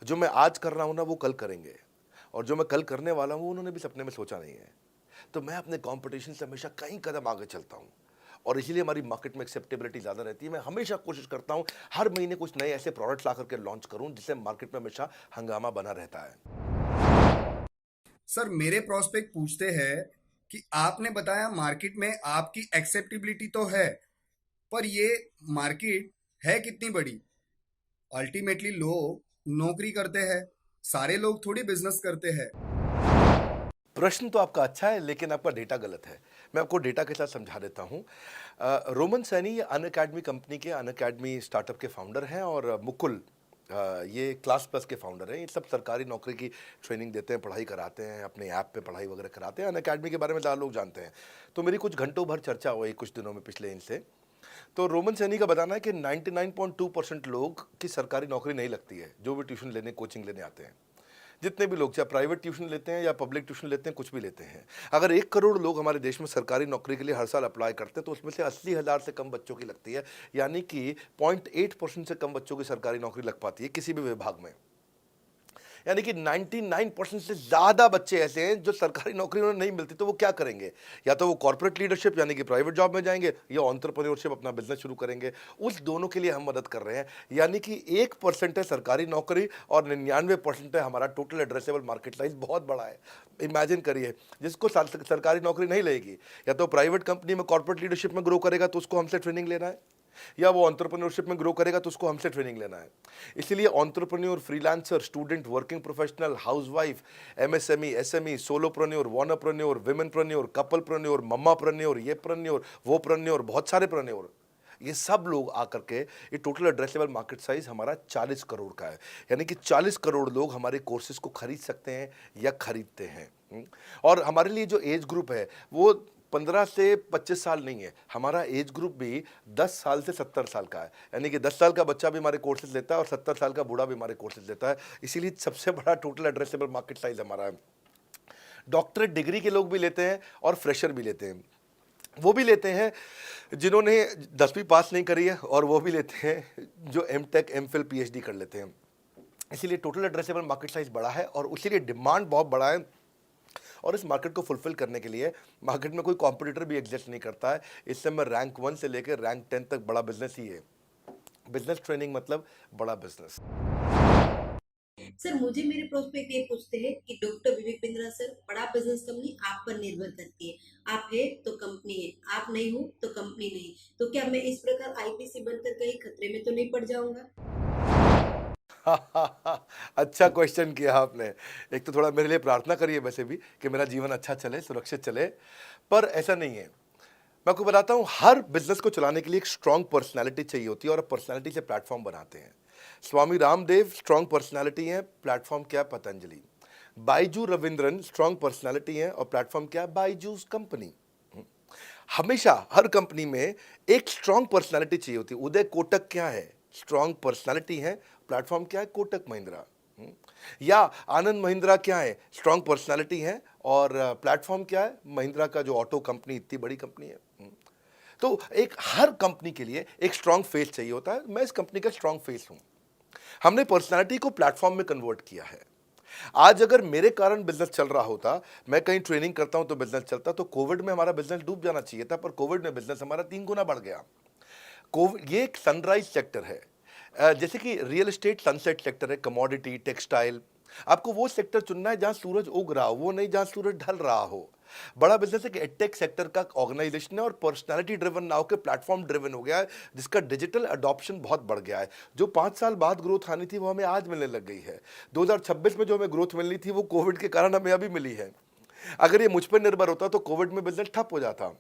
जो मैं आज कर रहा हूँ ना, वो कल करेंगे, और जो मैं कल करने वाला हूँ उन्होंने भी सपने में सोचा नहीं है। तो मैं अपने कंपटीशन से हमेशा कई कदम आगे चलता हूँ, और इसीलिए हमारी मार्केट में एक्सेप्टेबिलिटी ज़्यादा रहती है। मैं हमेशा कोशिश करता हूँ हर महीने कुछ नए ऐसे प्रोडक्ट्स ला करके लॉन्च करूँ जिससे मार्केट में हमेशा हंगामा बना रहता है। सर मेरे प्रोस्पेक्ट पूछते हैं कि आपने बताया मार्केट में आपकी एक्सेप्टेबिलिटी तो है, पर ये मार्केट है कितनी बड़ी? अल्टीमेटली लोग नौकरी करते हैं, सारे लोग थोड़ी बिजनेस करते हैं। प्रश्न तो आपका अच्छा है, लेकिन आपका डेटा गलत है। मैं आपको डेटा के साथ समझा देता हूँ। रोमन सैनी ये अनअकैडमी कंपनी के, अनअकैडमी स्टार्टअप के फाउंडर हैं, और मुकुल ये क्लास प्लस के फाउंडर हैं। ये सब सरकारी नौकरी की ट्रेनिंग देते हैं, पढ़ाई कराते हैं, अपने ऐप पे पढ़ाई वगैरह कराते हैं। अनअकैडमी के बारे में ज़्यादा लोग जानते हैं। तो मेरी कुछ घंटों भर चर्चा हुई कुछ दिनों में पिछले इनसे। तो रोमन सैनी का बताना है कि 99.2% लोग की सरकारी नौकरी नहीं लगती है, जो भी ट्यूशन लेने, कोचिंग लेने आते हैं। जितने भी लोग चाहे प्राइवेट ट्यूशन लेते हैं या पब्लिक ट्यूशन लेते हैं, कुछ भी लेते हैं, अगर 1 करोड़ लोग हमारे देश में सरकारी नौकरी के लिए हर साल अप्लाई करते हैं तो उसमें से 80,000 से कम बच्चों की लगती है, यानी कि 0.8% से कम बच्चों की सरकारी नौकरी लग पाती है किसी भी विभाग में। यानी कि 99% से ज़्यादा बच्चे ऐसे हैं जो सरकारी नौकरी उन्हें नहीं मिलती, तो वो क्या करेंगे? या तो वो कॉर्पोरेट लीडरशिप यानी कि प्राइवेट जॉब में जाएंगे या एंटरप्रेन्योरशिप अपना बिजनेस शुरू करेंगे। उस दोनों के लिए हम मदद कर रहे हैं, यानी कि 1% है सरकारी नौकरी और 99% है हमारा टोटल एड्रेसेबल मार्केट साइज। बहुत बड़ा है। इमेजिन करिए, जिसको सरकारी नौकरी नहीं लगेगी, या तो प्राइवेट कंपनी में कॉर्पोरेट लीडरशिप में ग्रो करेगा तो उसको हमसे ट्रेनिंग लेना है, या वो एंटरप्रेन्योरशिप में ग्रो करेगा तो उसको हमसे ट्रेनिंग लेना है। इसलिए entrepreneur, freelancer, student, working professional, housewife, MSME, SME, solopreneur, wannapreneur, womenpreneur, couplepreneur, mammapreneur, ये प्रेन्योर, वो प्रेन्योर, बहुत सारे प्रेन्योर, ये सब लोग आकर के ये टोटल एड्रेसेबल मार्केट साइज हमारा 40 करोड़ का है। यानी कि 40 करोड़ लोग हमारे कोर्सेज को खरीद सकते हैं या खरीदते हैं। और हमारे लिए जो एज ग्रुप है वो 15 से 25 साल नहीं है, हमारा एज ग्रुप भी 10 साल से 70 साल का है। यानी कि 10 साल का बच्चा भी हमारे कोर्सेज लेता है और 70 साल का बूढ़ा भी हमारे कोर्सेज लेता है। इसीलिए सबसे बड़ा टोटल एड्रेसेबल मार्केट साइज हमारा है। डॉक्टरेट डिग्री के लोग भी लेते हैं और फ्रेशर भी लेते हैं। वो भी लेते हैं जिन्होंने 10वीं पास नहीं करी है, और वो भी लेते हैं जो एमटेक, एमफिल, पीएचडी कर लेते हैं। इसीलिए टोटल एड्रेसेबल मार्केट साइज बड़ा है और उसीलिए डिमांड बहुत बड़ा है। और इस मार्केट को फुलफिल करने के लिए मार्केट में कोई कॉम्पिटिटर भी एग्जिस्ट नहीं करता है। इस समय रैंक 1 से लेकर रैंक 10 तक बड़ा बिजनेस ही है। बिजनेस ट्रेनिंग मतलब बड़ा बिजनेस। सर, मुझे मेरे प्रोस्पेक्ट ये पूछते हैं कि डॉक्टर विवेक बिंद्रा सर, बड़ा बिजनेस कंपनी आप पर निर्भर करती है। आप है तो कंपनी है, आप नहीं हो तो कंपनी नहीं। तो क्या मैं इस प्रकार आईपीसी बनकर कहीं खतरे में तो नहीं पड़ जाऊंगा? अच्छा क्वेश्चन किया आपने। एक तो थोड़ा मेरे लिए प्रार्थना करिए वैसे भी कि मेरा जीवन अच्छा चले, सुरक्षित चले, पर ऐसा नहीं है। मैं आपको बताता हूँ, हर बिजनेस को चलाने के लिए एक स्ट्रांग पर्सनालिटी चाहिए होती है और पर्सनालिटी से प्लेटफॉर्म बनाते हैं। स्वामी रामदेव स्ट्रांग पर्सनालिटी है, प्लेटफॉर्म क्या? पतंजलि। बाइजू रविंद्रन स्ट्रांग पर्सनालिटी है और प्लेटफॉर्म क्या? बाइजूस कंपनी। हमेशा हर कंपनी में एक स्ट्रांग पर्सनालिटी चाहिए होती है। उदय कोटक क्या है? स्ट्रांग पर्सनालिटी है, प्लेटफॉर्म क्या है? कोटक महिंद्रा। या आनंद महिंद्रा क्या है? स्ट्रांग पर्सनालिटी है और प्लेटफॉर्म क्या है? महिंद्रा का जो ऑटो कंपनी, इतनी बड़ी कंपनी है। तो एक हर कंपनी के लिए एक स्ट्रांग फेस चाहिए होता है। मैं इस कंपनी का स्ट्रांग फेस हूं। हमने पर्सनालिटी को प्लेटफॉर्म में कन्वर्ट किया है। आज अगर मेरे कारण बिजनेस चल रहा होता, मैं कहीं ट्रेनिंग करता हूं तो बिजनेस चलता, तो कोविड में हमारा बिजनेस डूब जाना चाहिए था, पर कोविड में बिजनेस हमारा 3 गुना बढ़ गया। ये एक सनराइज सेक्टर है, जैसे कि रियल एस्टेट सनसेट सेक्टर है, कमोडिटी, टेक्सटाइल। आपको वो सेक्टर चुनना है जहां सूरज उग रहा हो, वो नहीं जहां सूरज ढल रहा हो। बड़ा बिजनेस एक एडटेक सेक्टर का ऑर्गेनाइजेशन है और पर्सनालिटी ड्रिवन ना होकर प्लेटफॉर्म ड्रिवन हो गया है, जिसका डिजिटल अडॉप्शन बहुत बढ़ गया है। जो 5 साल बाद ग्रोथ आनी थी वो हमें आज मिलने लग गई है। 2026 में जो हमें ग्रोथ मिलनी थी वो कोविड के कारण हमें अभी मिली है। अगर ये मुझ पर निर्भर होता तो कोविड में बिजनेस ठप हो जाता।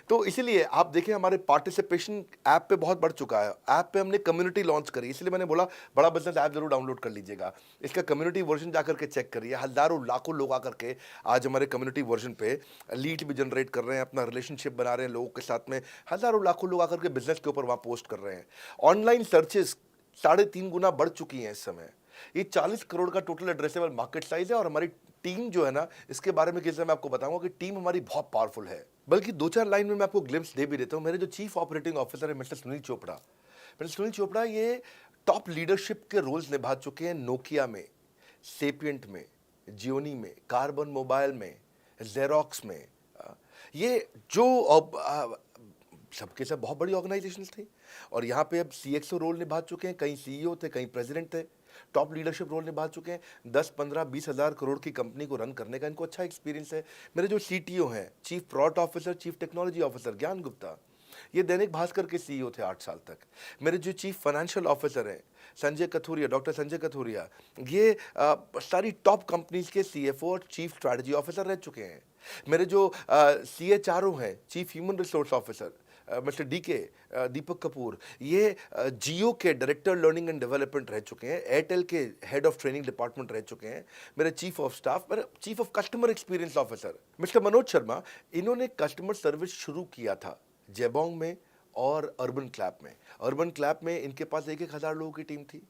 तो इसीलिए आप देखें, हमारे पार्टिसिपेशन ऐप पे बहुत बढ़ चुका है। ऐप पे हमने कम्युनिटी लॉन्च करी, इसलिए मैंने बोला बड़ा बिजनेस ऐप जरूर डाउनलोड कर लीजिएगा। इसका कम्युनिटी वर्जन जाकर के चेक करिए। हजारों लाखों लोग आकर के आज हमारे कम्युनिटी वर्जन पे लीड भी जनरेट कर रहे हैं, अपना रिलेशनशिप बना रहे हैं लोगों के साथ में। हजारों लाखों लोग आकर के बिजनेस के ऊपर वहाँ पोस्ट कर रहे हैं। ऑनलाइन सर्चेस 3.5 गुना बढ़ चुकी हैं इस समय। ये 40 करोड़ का टोटल एड्रेसेबल मार्केट साइज है और हमारी टीम जो है ना, इसके बारे में किसी मैं आपको बताऊंगा कि टीम हमारी बहुत पावरफुल है। बल्कि 2-4 लाइन में मैं आपको ग्लिम्स दे भी देता हूं। मेरे जो चीफ ऑपरेटिंग ऑफिसर है मिस्टर सुनील चोपड़ा, ये टॉप लीडरशिप के रोल्स निभा चुके हैं नोकिया में, सेपियंट में, जियोनी में, कार्बन मोबाइल में, जेरोक्स में। ये जो सबके सब बहुत बड़ी ऑर्गेनाइजेशन थी और यहाँ पे अब सीएक्सओ रोल निभा चुके हैं, कहीं सीईओ थे, कहीं प्रेसिडेंट थे। टॉप लीडरशिप रोल निभा चुके हैं। 10, 15, 20 हज़ार करोड़ की कंपनी को रन करने का इनको अच्छा एक्सपीरियंस है। मेरे जो सीटीओ हैं, chief product officer, chief technology officer ज्ञान गुप्ता, ये दैनिक भास्कर के सीईओ थे 8 साल तक। मेरे जो चीफ फाइनेंशियल ऑफिसर हैं संजय कथुरिया, डॉक्टर संजय कथुरिया, ये सारी टॉप कंपनीज के सीएफओ और चीफ स्ट्रैटेजी ऑफिसर रह चुके हैं। मेरे जो सीएचआरओ हैं, chief human resource officer mister DK Deepak Kapoor, ये जियो के डायरेक्टर लर्निंग एंड डेवलपमेंट रह चुके हैं, एयरटेल के हेड ऑफ ट्रेनिंग डिपार्टमेंट रह चुके हैं। मेरे चीफ ऑफ स्टाफ, मेरे chief of customer experience officer mister Manoj Sharma, इन्होंने कस्टमर सर्विस शुरू किया था जेबोंग में और अर्बन क्लैप में। अर्बन क्लैप में इनके पास 1-1 हज़ार लोगों की टीम थी।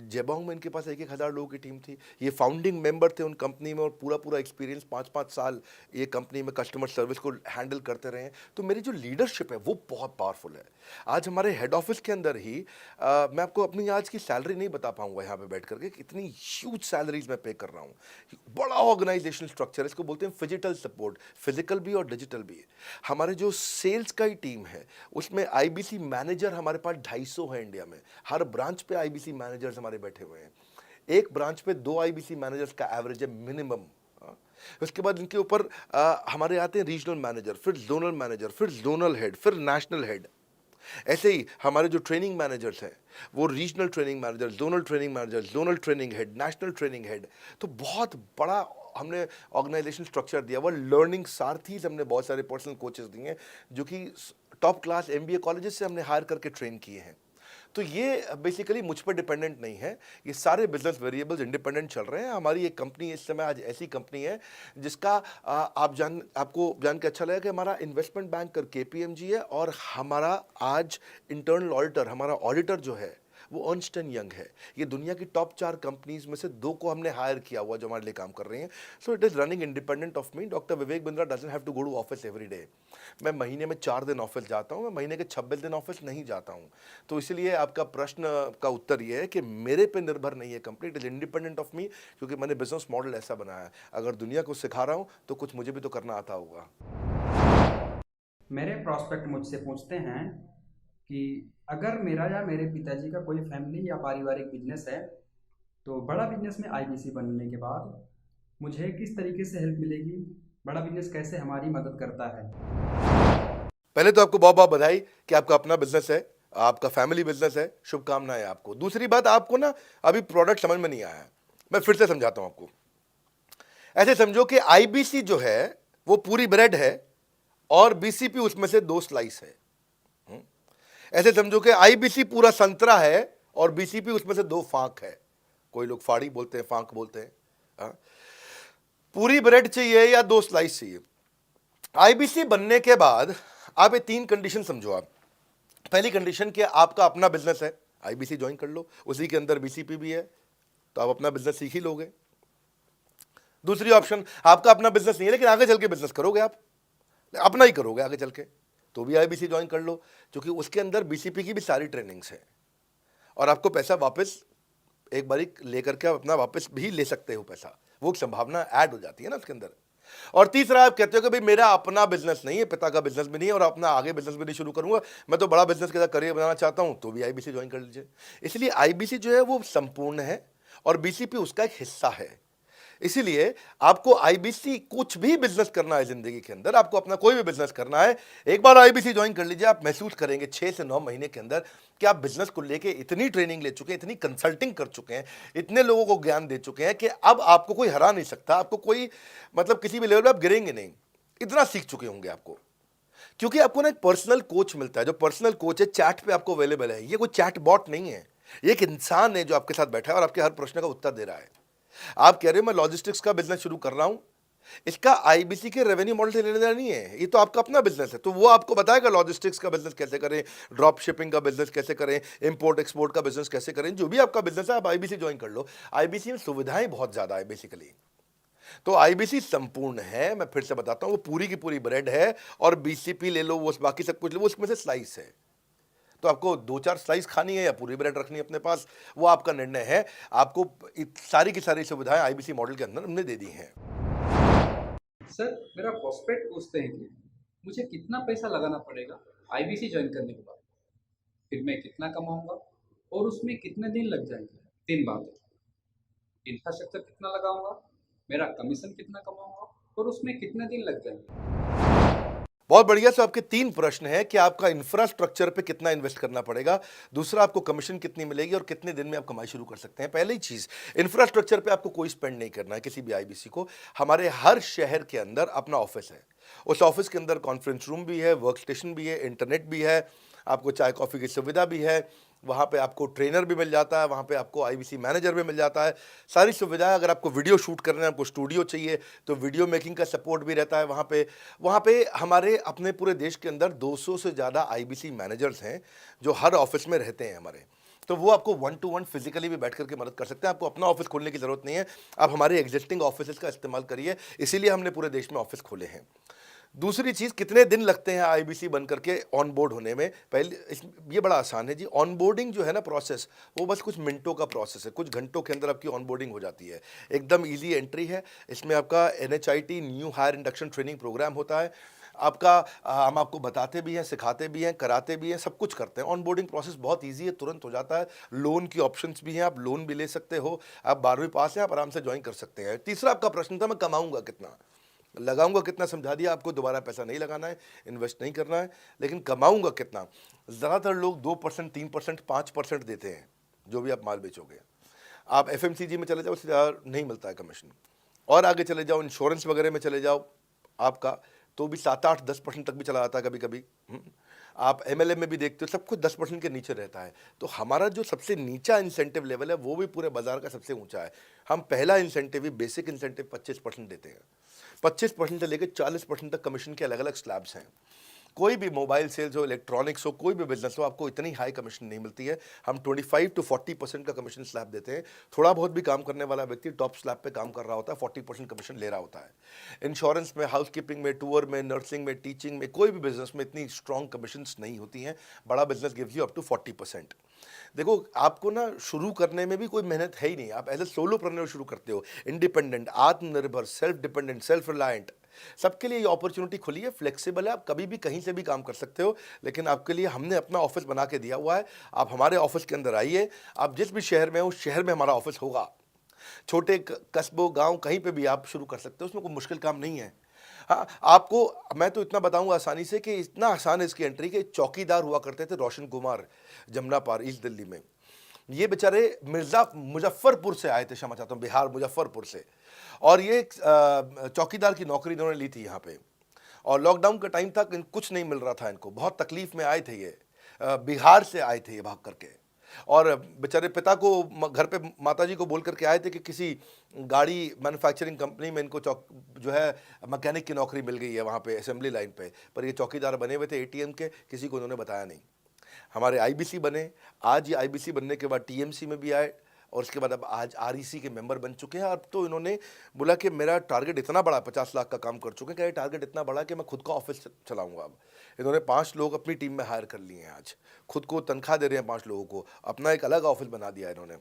जेबांग में इनके पास 1,000 लोगों की टीम थी। ये फाउंडिंग मेंबर थे उन कंपनी में और पूरा एक्सपीरियंस 5-5 साल ये कंपनी में कस्टमर सर्विस को हैंडल करते रहे हैं। तो मेरी जो लीडरशिप है वो बहुत पावरफुल है। आज हमारे हेड ऑफिस के अंदर ही मैं आपको अपनी आज की सैलरी नहीं बता पाऊंगा यहाँ पे बैठ करके, कितनी ह्यूज सैलरीज मैं पे कर रहा हूँ। बड़ा ऑर्गेनाइजेशनल स्ट्रक्चर, इसको बोलते हैं फिजिटल सपोर्ट, फिजिकल भी और डिजिटल भी। हमारे जो सेल्स का ही टीम है उसमें आईबीसी मैनेजर हमारे पास 250 है इंडिया में। हर ब्रांच पे आईबीसी मैनेजर्स हमारे बैठे हुए हैं। एक ब्रांच पे 2 आईबीसी मैनेजर्स का एवरेज है मिनिमम। उसके बाद इनके ऊपर हमारे आते हैं रीजनल मैनेजर, फिर जोनल मैनेजर, फिर जोनल हेड, फिर नेशनल हेड। ऐसे ही हमारे जो ट्रेनिंग मैनेजर्स हैं वो regional training manager, zonal training manager, zonal training head, national training head. तो बहुत बड़ा हमने ऑर्गेनाइजेशन स्ट्रक्चर दिया हुआ। लर्निंग सारथीज हमने बहुत सारे पर्सनल कोचेस दिए हैं जो कि टॉप क्लास एमबीए कॉलेजेस से हमने हायर करके ट्रेन किए हैं। तो ये बेसिकली मुझ पर डिपेंडेंट नहीं है, ये सारे बिजनेस वेरिएबल्स इंडिपेंडेंट चल रहे हैं। हमारी एक कंपनी इस समय आज ऐसी कंपनी है जिसका आपको जान के अच्छा लगेगा कि हमारा इन्वेस्टमेंट बैंकर केपीएमजी है और हमारा आज इंटरनल ऑडिटर, हमारा ऑडिटर जो है वो अर्न्स्ट एंड यंग है। ये दुनिया की टॉप 4 कंपनीज में से 2 को हमने हायर किया हुआ जो हमारे लिए काम कर रही हैं। So it is running independent of me. Doctor Vivek Bindra doesn't have to go to office every day. मैं महीने में 4 दिन ऑफिस जाता हूँ, मैं महीने के 26 दिन ऑफिस नहीं जाता हूँ। तो इसलिए आपका प्रश्न का उत्तर ये है कि मेरे पे निर्भर नहीं है company, it is independent of मी, क्योंकि मैंने बिजनेस मॉडल ऐसा बनाया है। अगर दुनिया को सिखा रहा हूँ तो कुछ मुझे भी तो करना आता होगा। मेरे प्रॉस्पेक्ट मुझसे पूछते हैं कि अगर मेरा या मेरे पिताजी का कोई फैमिली या पारिवारिक बिजनेस है तो बड़ा बिजनेस में आईबीसी बनने के बाद मुझे किस तरीके से हेल्प मिलेगी, बड़ा बिजनेस कैसे हमारी मदद करता है। पहले तो आपको बहुत बहुत बधाई कि आपका अपना बिजनेस है, आपका फैमिली बिजनेस है, शुभकामनाएं आपको। दूसरी बात, आपको ना अभी प्रोडक्ट समझ में नहीं आया है, मैं फिर से समझाता हूं आपको। ऐसे समझो कि आईबीसी जो है वो पूरी ब्रेड है और बीसीपी उसमें से 2 स्लाइस है। ऐसे समझो कि आईबीसी पूरा संतरा है और बीसीपी उसमें से 2 फांक है। कोई लोग फाड़ी बोलते हैं, फांक बोलते हैं। पूरी ब्रेड चाहिए या 2 स्लाइस चाहिए। आईबीसी बनने के बाद आप ये 3 कंडीशन समझो। आप पहली कंडीशन कि आपका अपना बिजनेस है, आईबीसी ज्वाइन कर लो, उसी के अंदर बीसीपी भी है तो आप अपना बिजनेस सीख ही लोगे। दूसरी ऑप्शन, आपका अपना बिजनेस नहीं है लेकिन आगे चल के बिजनेस करोगे, आप अपना ही करोगे आगे चल के, तो भी आईबीसी ज्वाइन कर लो, क्योंकि उसके अंदर बीसीपी की भी सारी ट्रेनिंग्स है और आपको पैसा वापस एक बारी लेकर के आप अपना वापस भी ले सकते हो पैसा, वो संभावना ऐड हो जाती है ना उसके अंदर। और तीसरा, आप कहते हो कि भाई मेरा अपना बिजनेस नहीं है, पिता का बिजनेस भी नहीं है और अपना आगे बिजनेस भी नहीं शुरू करूंगा, मैं तो बड़ा बिजनेस के साथ करियर बनाना चाहता हूं, तो भी आईबीसी ज्वाइन कर लीजिए। इसलिए आईबीसी जो है वो संपूर्ण है और बीसीपी उसका एक हिस्सा है। इसीलिए आपको आईबीसी, कुछ भी बिजनेस करना है जिंदगी के अंदर, आपको अपना कोई भी बिजनेस करना है, एक बार आईबीसी ज्वाइन कर लीजिए। आप महसूस करेंगे 6 से 9 महीने के अंदर कि आप बिजनेस को लेके इतनी ट्रेनिंग ले चुके हैं, इतनी कंसल्टिंग कर चुके हैं, इतने लोगों को ज्ञान दे चुके हैं कि अब आपको कोई हरा नहीं सकता, आपको कोई मतलब किसी भी लेवल पे आप गिरेंगे नहीं, इतना सीख चुके होंगे आपको। क्योंकि आपको ना एक पर्सनल कोच मिलता है, जो पर्सनल कोच है चैट पे आपको अवेलेबल है। ये कोई चैट बॉट नहीं है, ये एक इंसान है जो आपके साथ बैठा है और आपके हर प्रश्न का उत्तर दे रहा है। आप कह रहे हो मैं लॉजिस्टिक्स का बिजनेस शुरू कर रहा हूं, इसका आईबीसी के रेवेन्यू मॉडल से लेने देना नहीं है, ये तो आपका अपना बिजनेस है, तो वो आपको बताएगा लॉजिस्टिक्स का बिजनेस कैसे करें, ड्रॉप शिपिंग का बिजनेस कैसे करें, इंपोर्ट एक्सपोर्ट का बिजनेस कैसे करें, जो भी आपका बिजनेस है आप आईबीसी ज्वाइन कर लो। आईबीसी में सुविधाएं बहुत ज्यादा है बेसिकली, तो आईबीसी संपूर्ण है। मैं फिर से बताता हूं, वो पूरी की पूरी ब्रेड है और बीसीपी ले लो, वो बाकी सब कुछ ले लो, उसमें से स्लाइस है। तो आपको 2-4 स्लाइस खानी है या पूरी ब्रेड रखनी है अपने पास, वो आपका निर्णय है। आपको सारी की सारी सुविधाएं आईबीसी मॉडल के अंदर हमने दे दी हैं। सर, मेरा प्रॉस्पेक्ट पूछते हैं कि मुझे कितना पैसा लगाना पड़ेगा आईबीसी ज्वाइन करने के बाद, फिर मैं कितना कमाऊंगा और उसमें कितने दिन लग जाएंगे। 3 बातें, इंफ्रास्ट्रक्चर कितना लगाऊंगा, मेरा कमीशन कितना कमाऊंगा और उसमें कितने दिन लग जाएंगे। बहुत बढ़िया। सो आपके 3 प्रश्न हैं कि आपका इंफ्रास्ट्रक्चर पे कितना इन्वेस्ट करना पड़ेगा, दूसरा आपको कमीशन कितनी मिलेगी और कितने दिन में आप कमाई शुरू कर सकते हैं। पहली चीज, इंफ्रास्ट्रक्चर पे आपको कोई स्पेंड नहीं करना है किसी भी आईबीसी को। हमारे हर शहर के अंदर अपना ऑफिस है, उस ऑफिस के अंदर कॉन्फ्रेंस रूम भी है, वर्क स्टेशन भी है, इंटरनेट भी है, आपको चाय कॉफ़ी की सुविधा भी है, वहाँ पे आपको ट्रेनर भी मिल जाता है, वहाँ पे आपको आईबीसी मैनेजर भी मिल जाता है, सारी सुविधाएं। अगर आपको वीडियो शूट करना है, आपको स्टूडियो चाहिए तो वीडियो मेकिंग का सपोर्ट भी रहता है वहाँ पे हमारे अपने पूरे देश के अंदर 200 से ज़्यादा आईबीसी मैनेजर्स हैं जो हर ऑफिस में रहते हैं हमारे। तो वो आपको 1-to-1 फिजिकली भी बैठ करके मदद कर सकते हैं। आपको अपना ऑफिस खोलने की ज़रूरत नहीं है, आप हमारे एग्जिस्टिंग ऑफिस का इस्तेमाल करिए, इसीलिए हमने पूरे देश में ऑफिस खोले हैं। दूसरी चीज़, कितने दिन लगते हैं आईबीसी बन करके ऑन बोर्ड होने में? पहले ये बड़ा आसान है जी। ऑन बोर्डिंग जो है ना प्रोसेस, वो बस कुछ मिनटों का प्रोसेस है, कुछ घंटों के अंदर आपकी ऑन बोर्डिंग हो जाती है। एकदम ईजी एंट्री है। इसमें आपका NHIT new hire induction training programme होता है। आपका हम आपको बताते भी हैं, सिखाते भी हैं, कराते भी हैं, सब कुछ करते हैं। ऑन बोर्डिंग प्रोसेस बहुत ईजी है, तुरंत हो जाता है। लोन की ऑप्शंस भी हैं, आप लोन भी ले सकते हो। आप 12वीं पास हैं, आप आराम से ज्वाइन कर सकते हैं। तीसरा आपका प्रश्न था, मैं कमाऊंगा कितना, लगाऊंगा कितना, समझा दिया आपको। दोबारा पैसा नहीं लगाना है, इन्वेस्ट नहीं करना है, लेकिन कमाऊंगा कितना। ज़्यादातर लोग 2%, 3%, 5% देते हैं जो भी आप माल बेचोगे। आप FMCG में चले जाओ, उससे ज़्यादा नहीं मिलता है कमीशन। और आगे चले जाओ, इंश्योरेंस वगैरह में चले जाओ आपका, तो भी 7, 8, 10% तक भी चला जाता है कभी कभी। आप MLM में भी देखते हो, सब कुछ 10% के नीचे रहता है। तो हमारा जो सबसे नीचा इंसेंटिव लेवल है, वो भी पूरे बाजार का सबसे ऊंचा है। हम पहला इंसेंटिव ही, बेसिक इंसेंटिव 25% देते हैं। 25% से लेकर 40% तक कमीशन के अलग अलग स्लैब्स हैं। कोई भी मोबाइल सेल्स हो, इलेक्ट्रॉनिक्स हो, कोई भी बिजनेस हो, आपको इतनी हाई कमीशन नहीं मिलती है। हम 25 to 40% का कमीशन स्लैब देते हैं। थोड़ा बहुत भी काम करने वाला व्यक्ति टॉप स्लैब पे काम कर रहा होता है, 40% कमीशन ले रहा होता है। इंश्योरेंस में, हाउसकीपिंग में, टूर में, नर्सिंग में, टीचिंग में, कोई भी बिजनेस में इतनी स्ट्रॉन्ग कमीशंस नहीं होती हैं। बड़ा business gives you up to 40%। देखो, आपको ना शुरू करने में भी कोई मेहनत है ही नहीं। आप एज ए सोलोप्रेन्योर शुरू करते हो, इंडिपेंडेंट, आत्मनिर्भर, सेल्फ डिपेंडेंट, सेल्फ रिलायंट। सबके लिए ये अपॉर्चुनिटी खुली है, फ्लेक्सिबल है, आप कभी भी कहीं से भी काम कर सकते हो। लेकिन आपके लिए हमने अपना ऑफिस बना के दिया हुआ है। आप हमारे ऑफिस के अंदर आइए, आप जिस भी शहर में हो, उस शहर में हमारा ऑफिस होगा। छोटे कस्बों, गांव, कहीं पे भी आप शुरू कर सकते हो, उसमें कोई मुश्किल काम नहीं है। हाँ, आपको मैं तो इतना बताऊंगा आसानी से कि इतना आसान है इसकी एंट्री कि चौकीदार हुआ करते थे रोशन कुमार, जमुना पार, ईस्ट दिल्ली में। ये बेचारे मुजफ्फरपुर से आए थे, क्षमा चाहता हूँ, बिहार मुजफ्फरपुर से। और ये चौकीदार की नौकरी इन्होंने ली थी यहाँ पे। और लॉकडाउन का टाइम था, कुछ नहीं मिल रहा था इनको, बहुत तकलीफ में आए थे ये। बिहार से आए थे ये भाग करके। और बेचारे पिता को घर पे माताजी को बोल करके आए थे कि किसी गाड़ी मैन्युफैक्चरिंग कंपनी में इनको जो है मैकेनिक की नौकरी मिल गई है वहाँ पे असेंबली लाइन पे। पर ये चौकीदार बने हुए थे ATM के, किसी को उन्होंने बताया नहीं। हमारे IBC बने, आज ये IBC बनने के बाद TMC में भी आए, और उसके बाद अब आज REC के मेंबर बन चुके हैं। अब तो इन्होंने बोला कि मेरा टारगेट इतना बड़ा, 50 लाख का काम कर चुके हैं, कि ये टारगेट इतना बड़ा कि मैं खुद का ऑफिस चलाऊंगा। अब इन्होंने 5 लोग अपनी टीम में हायर कर लिए हैं। आज खुद को तनख्वाह दे रहे हैं 5 लोगों को, अपना एक अलग ऑफिस बना दिया है इन्होंने।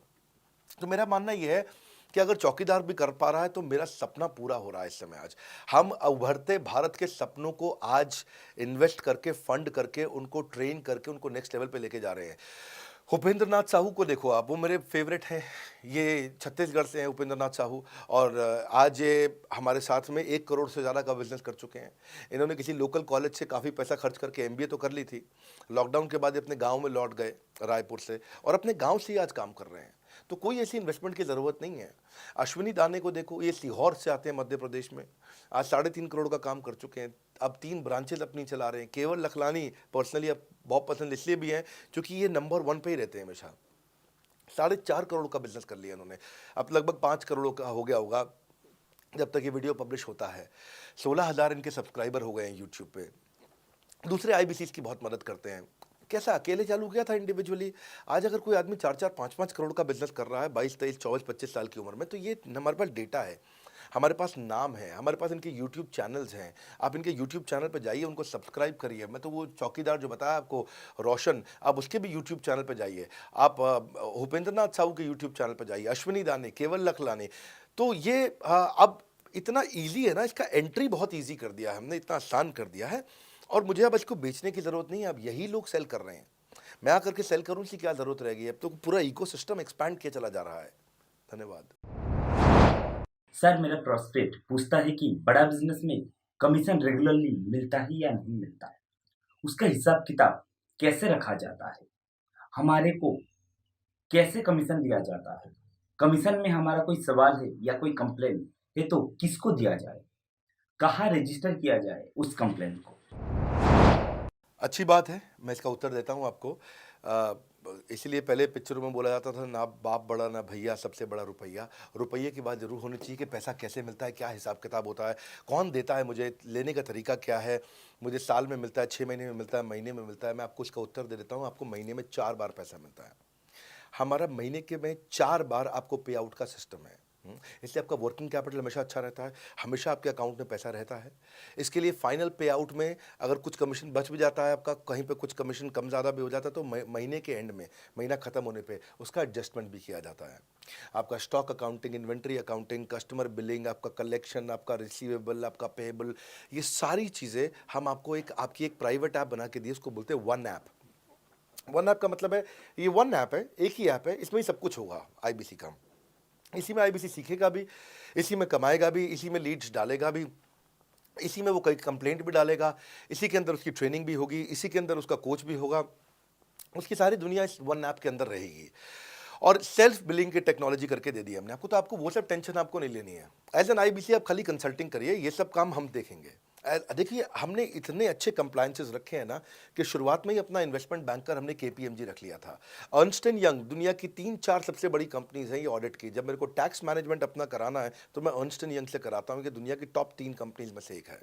तो मेरा मानना यह है कि अगर चौकीदार भी कर पा रहा है तो मेरा सपना पूरा हो रहा है इस समय। आज हम उभरते भारत के सपनों को आज इन्वेस्ट करके, फंड करके, उनको ट्रेन करके, उनको नेक्स्ट लेवल पे लेके जा रहे हैं। उपेंद्र नाथ साहू को देखो आप, वो मेरे फेवरेट हैं। ये छत्तीसगढ़ से हैं उपेंद्र नाथ साहू, और आज ये हमारे साथ में 1 करोड़ से ज़्यादा का बिजनेस कर चुके हैं। इन्होंने किसी लोकल कॉलेज से काफ़ी पैसा खर्च करके MBA तो कर ली थी। लॉकडाउन के बाद ये अपने गांव में लौट गए रायपुर से, और अपने गांव से ही आज काम कर रहे हैं। तो कोई ऐसी इन्वेस्टमेंट की ज़रूरत नहीं है। अश्विनी दाने को देखो, ये सीहोर से आते हैं मध्य प्रदेश में, आज 3.5 करोड़ का काम कर चुके हैं। अब 3 ब्रांचेज अपनी चला रहे हैं। केवल लखलानी पर्सनली अब बहुत पसंद इसलिए भी है क्योंकि ये नंबर 1 पे ही रहते हैं हमेशा। 4.5 करोड़ का बिजनेस कर लिया इन्होंने। अब लगभग 5 करोड़ का हो गया होगा जब तक ये वीडियो पब्लिश होता है। 16,000 इनके सब्सक्राइबर हो गए हैं यूट्यूब पे। दूसरे IBCs की बहुत मदद करते हैं। कैसा अकेले चालू किया था इंडिविजुअली, आज अगर कोई आदमी 4-4, 5-5 करोड़ का बिजनेस कर रहा है 22, 23, 24, 25 साल की उम्र में, तो ये हमारे पास डेटा है, हमारे पास नाम है, हमारे पास इनके यूट्यूब चैनल्स हैं। आप इनके यूट्यूब चैनल पर जाइए, उनको सब्सक्राइब करिए। मैं तो वो चौकीदार जो बताया आपको रोशन, आप उसके भी यूट्यूब चैनल पर जाइए। आप उपेंद्र नाथ साहू के यूट्यूब चैनल पर जाइए, अश्विनी दाने, केवल लखलानी। तो ये अब इतना ईजी है ना, इसका एंट्री बहुत ईजी कर दिया है हमने, इतना आसान कर दिया है। और मुझे अब इसको बेचने की ज़रूरत नहीं है, अब यही लोग सेल कर रहे हैं। मैं आकर के सेल करूँ, इसकी क्या ज़रूरत रहेगी? अब तो पूरा इकोसिस्टम एक्सपैंड किया चला जा रहा है। धन्यवाद। सर, मेरा प्रोस्पेक्ट पूछता है कि बड़ा बिजनेस में कमीशन रेगुलरली मिलता ही या नहीं मिलता है, उसका हिसाब किताब कैसे रखा जाता है, हमारे को कैसे कमीशन दिया जाता है, कमीशन में हमारा कोई सवाल है या कोई कंप्लेन है तो किसको दिया जाए, कहाँ रजिस्टर किया जाए उस कंप्लेन को। अच्छी बात है, मैं इसका उत्तर देता हूँ आपको। इसलिए पहले पिक्चरों में बोला जाता था, ना बाप बड़ा ना भैया, सबसे बड़ा रुपया। रुपये की बात जरूर होनी चाहिए कि पैसा कैसे मिलता है, क्या हिसाब किताब होता है, कौन देता है, मुझे लेने का तरीका क्या है, मुझे साल में मिलता है, 6 महीने में मिलता है, महीने में मिलता है। मैं आपको इसका उत्तर दे देता हूँ। आपको महीने में 4 बार पैसा मिलता है। हमारा महीने के में 4 बार आपको पे आउट का सिस्टम है। इसलिए आपका वर्किंग कैपिटल हमेशा अच्छा रहता है, हमेशा आपके अकाउंट में पैसा रहता है। इसके लिए फाइनल पे आउट में अगर कुछ कमीशन बच भी जाता है आपका, कहीं पे कुछ कमीशन कम ज़्यादा भी हो जाता है, तो महीने के एंड में, महीना ख़त्म होने पे उसका एडजस्टमेंट भी किया जाता है। आपका stock accounting, inventory accounting, customer billing, आपका कलेक्शन, आपका रिसीवेबल, आपका पेएबल, ये सारी चीज़ें हम आपको आपकी एक प्राइवेट ऐप बना के दी, उसको बोलते हैं वन ऐप। वन ऐप का मतलब है, ये वन ऐप है, एक ही ऐप है, इसमें ही सब कुछ होगा आईबीसी का। इसी में आईबीसी सीखेगा भी, इसी में कमाएगा भी, इसी में लीड्स डालेगा भी, इसी में वो कई कंप्लेंट भी डालेगा, इसी के अंदर उसकी ट्रेनिंग भी होगी, इसी के अंदर उसका कोच भी होगा, उसकी सारी दुनिया इस वन ऐप के अंदर रहेगी। और सेल्फ बिलिंग की टेक्नोलॉजी करके दे दी हमने आपको, तो आपको वो सब टेंशन आपको नहीं लेनी है। एज एन आईबीसी आप खाली कंसल्टिंग करिए, ये सब काम हम देखेंगे। देखिए, हमने इतने अच्छे कंप्लायंसेस रखे हैं ना कि शुरुआत में ही अपना इन्वेस्टमेंट बैंकर हमने केपीएमजी रख लिया था। अर्नस्ट एंड यंग दुनिया की 3-4 सबसे बड़ी कंपनीज हैं ये ऑडिट की। जब मेरे को टैक्स मैनेजमेंट अपना कराना है तो मैं अर्नस्ट एंड यंग से कराता हूँ, कि दुनिया की टॉप 3 कंपनीज में से एक है।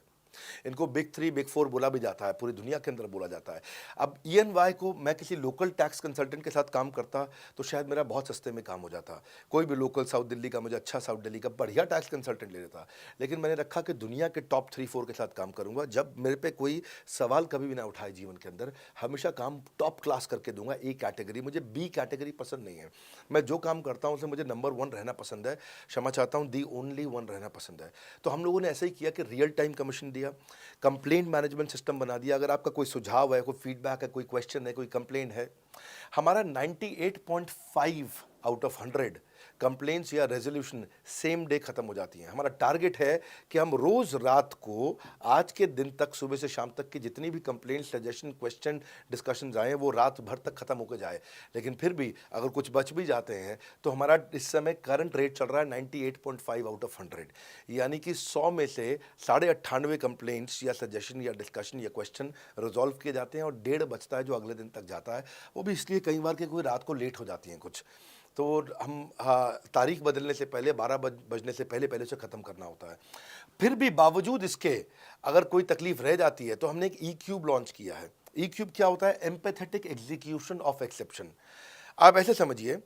इनको बिग 3, बिग 4 बोला भी जाता है, पूरी दुनिया के अंदर बोला जाता है। अब EY को मैं किसी लोकल टैक्स कंसल्टेंट के साथ काम करता तो शायद मेरा बहुत सस्ते में काम हो जाता। कोई भी लोकल साउथ दिल्ली का, मुझे अच्छा साउथ दिल्ली का बढ़िया टैक्स कंसल्टेंट ले लेता। लेकिन मैंने रखा कि दुनिया के टॉप 3-4 के साथ काम करूंगा। जब मेरे पे कोई सवाल कभी भी ना उठाए जीवन के अंदर, हमेशा काम टॉप क्लास करके दूंगा। ए कैटेगरी, मुझे बी कैटेगरी पसंद नहीं है। मैं जो काम करता हूँ उसमें मुझे नंबर 1 रहना पसंद है, क्षमा चाहता हूँ, दी ओनली 1 रहना पसंद है। तो हम लोगों ने ऐसे ही किया कि रियल टाइम कमीशन दिया, कंप्लेंट मैनेजमेंट सिस्टम बना दिया। अगर आपका कोई सुझाव है, कोई फीडबैक है, कोई क्वेश्चन है, कोई कंप्लेंट है, हमारा 98.5 आउट ऑफ 100 कंप्लेंट्स या रेजोल्यूशन सेम डे खत्म हो जाती हैं। हमारा टारगेट है कि हम रोज रात को, आज के दिन तक, सुबह से शाम तक की जितनी भी कंप्लेंट, सजेशन, क्वेश्चन, डिस्कशंस आए वो रात भर तक खत्म होकर जाए। लेकिन फिर भी अगर कुछ बच भी जाते हैं तो हमारा इस समय करंट रेट चल रहा है 98.5 आउट ऑफ 100, यानी कि 100 में से 98.5 कंप्लेंट्स या सजेशन या डिस्कशन या क्वेश्चन रिजॉल्व किए जाते हैं, और 1.5 बचता है जो अगले दिन तक जाता है। वो भी इसलिए कई बार कि कोई रात को लेट हो जाती हैं कुछ, तो हम तारीख बदलने से पहले, 12 बजने से पहले पहले से ख़त्म करना होता है। फिर भी बावजूद इसके अगर कोई तकलीफ रह जाती है तो हमने एक E-क्यूब लॉन्च किया है। E-क्यूब क्या होता है? Empathetic execution of exception. आप ऐसे समझिए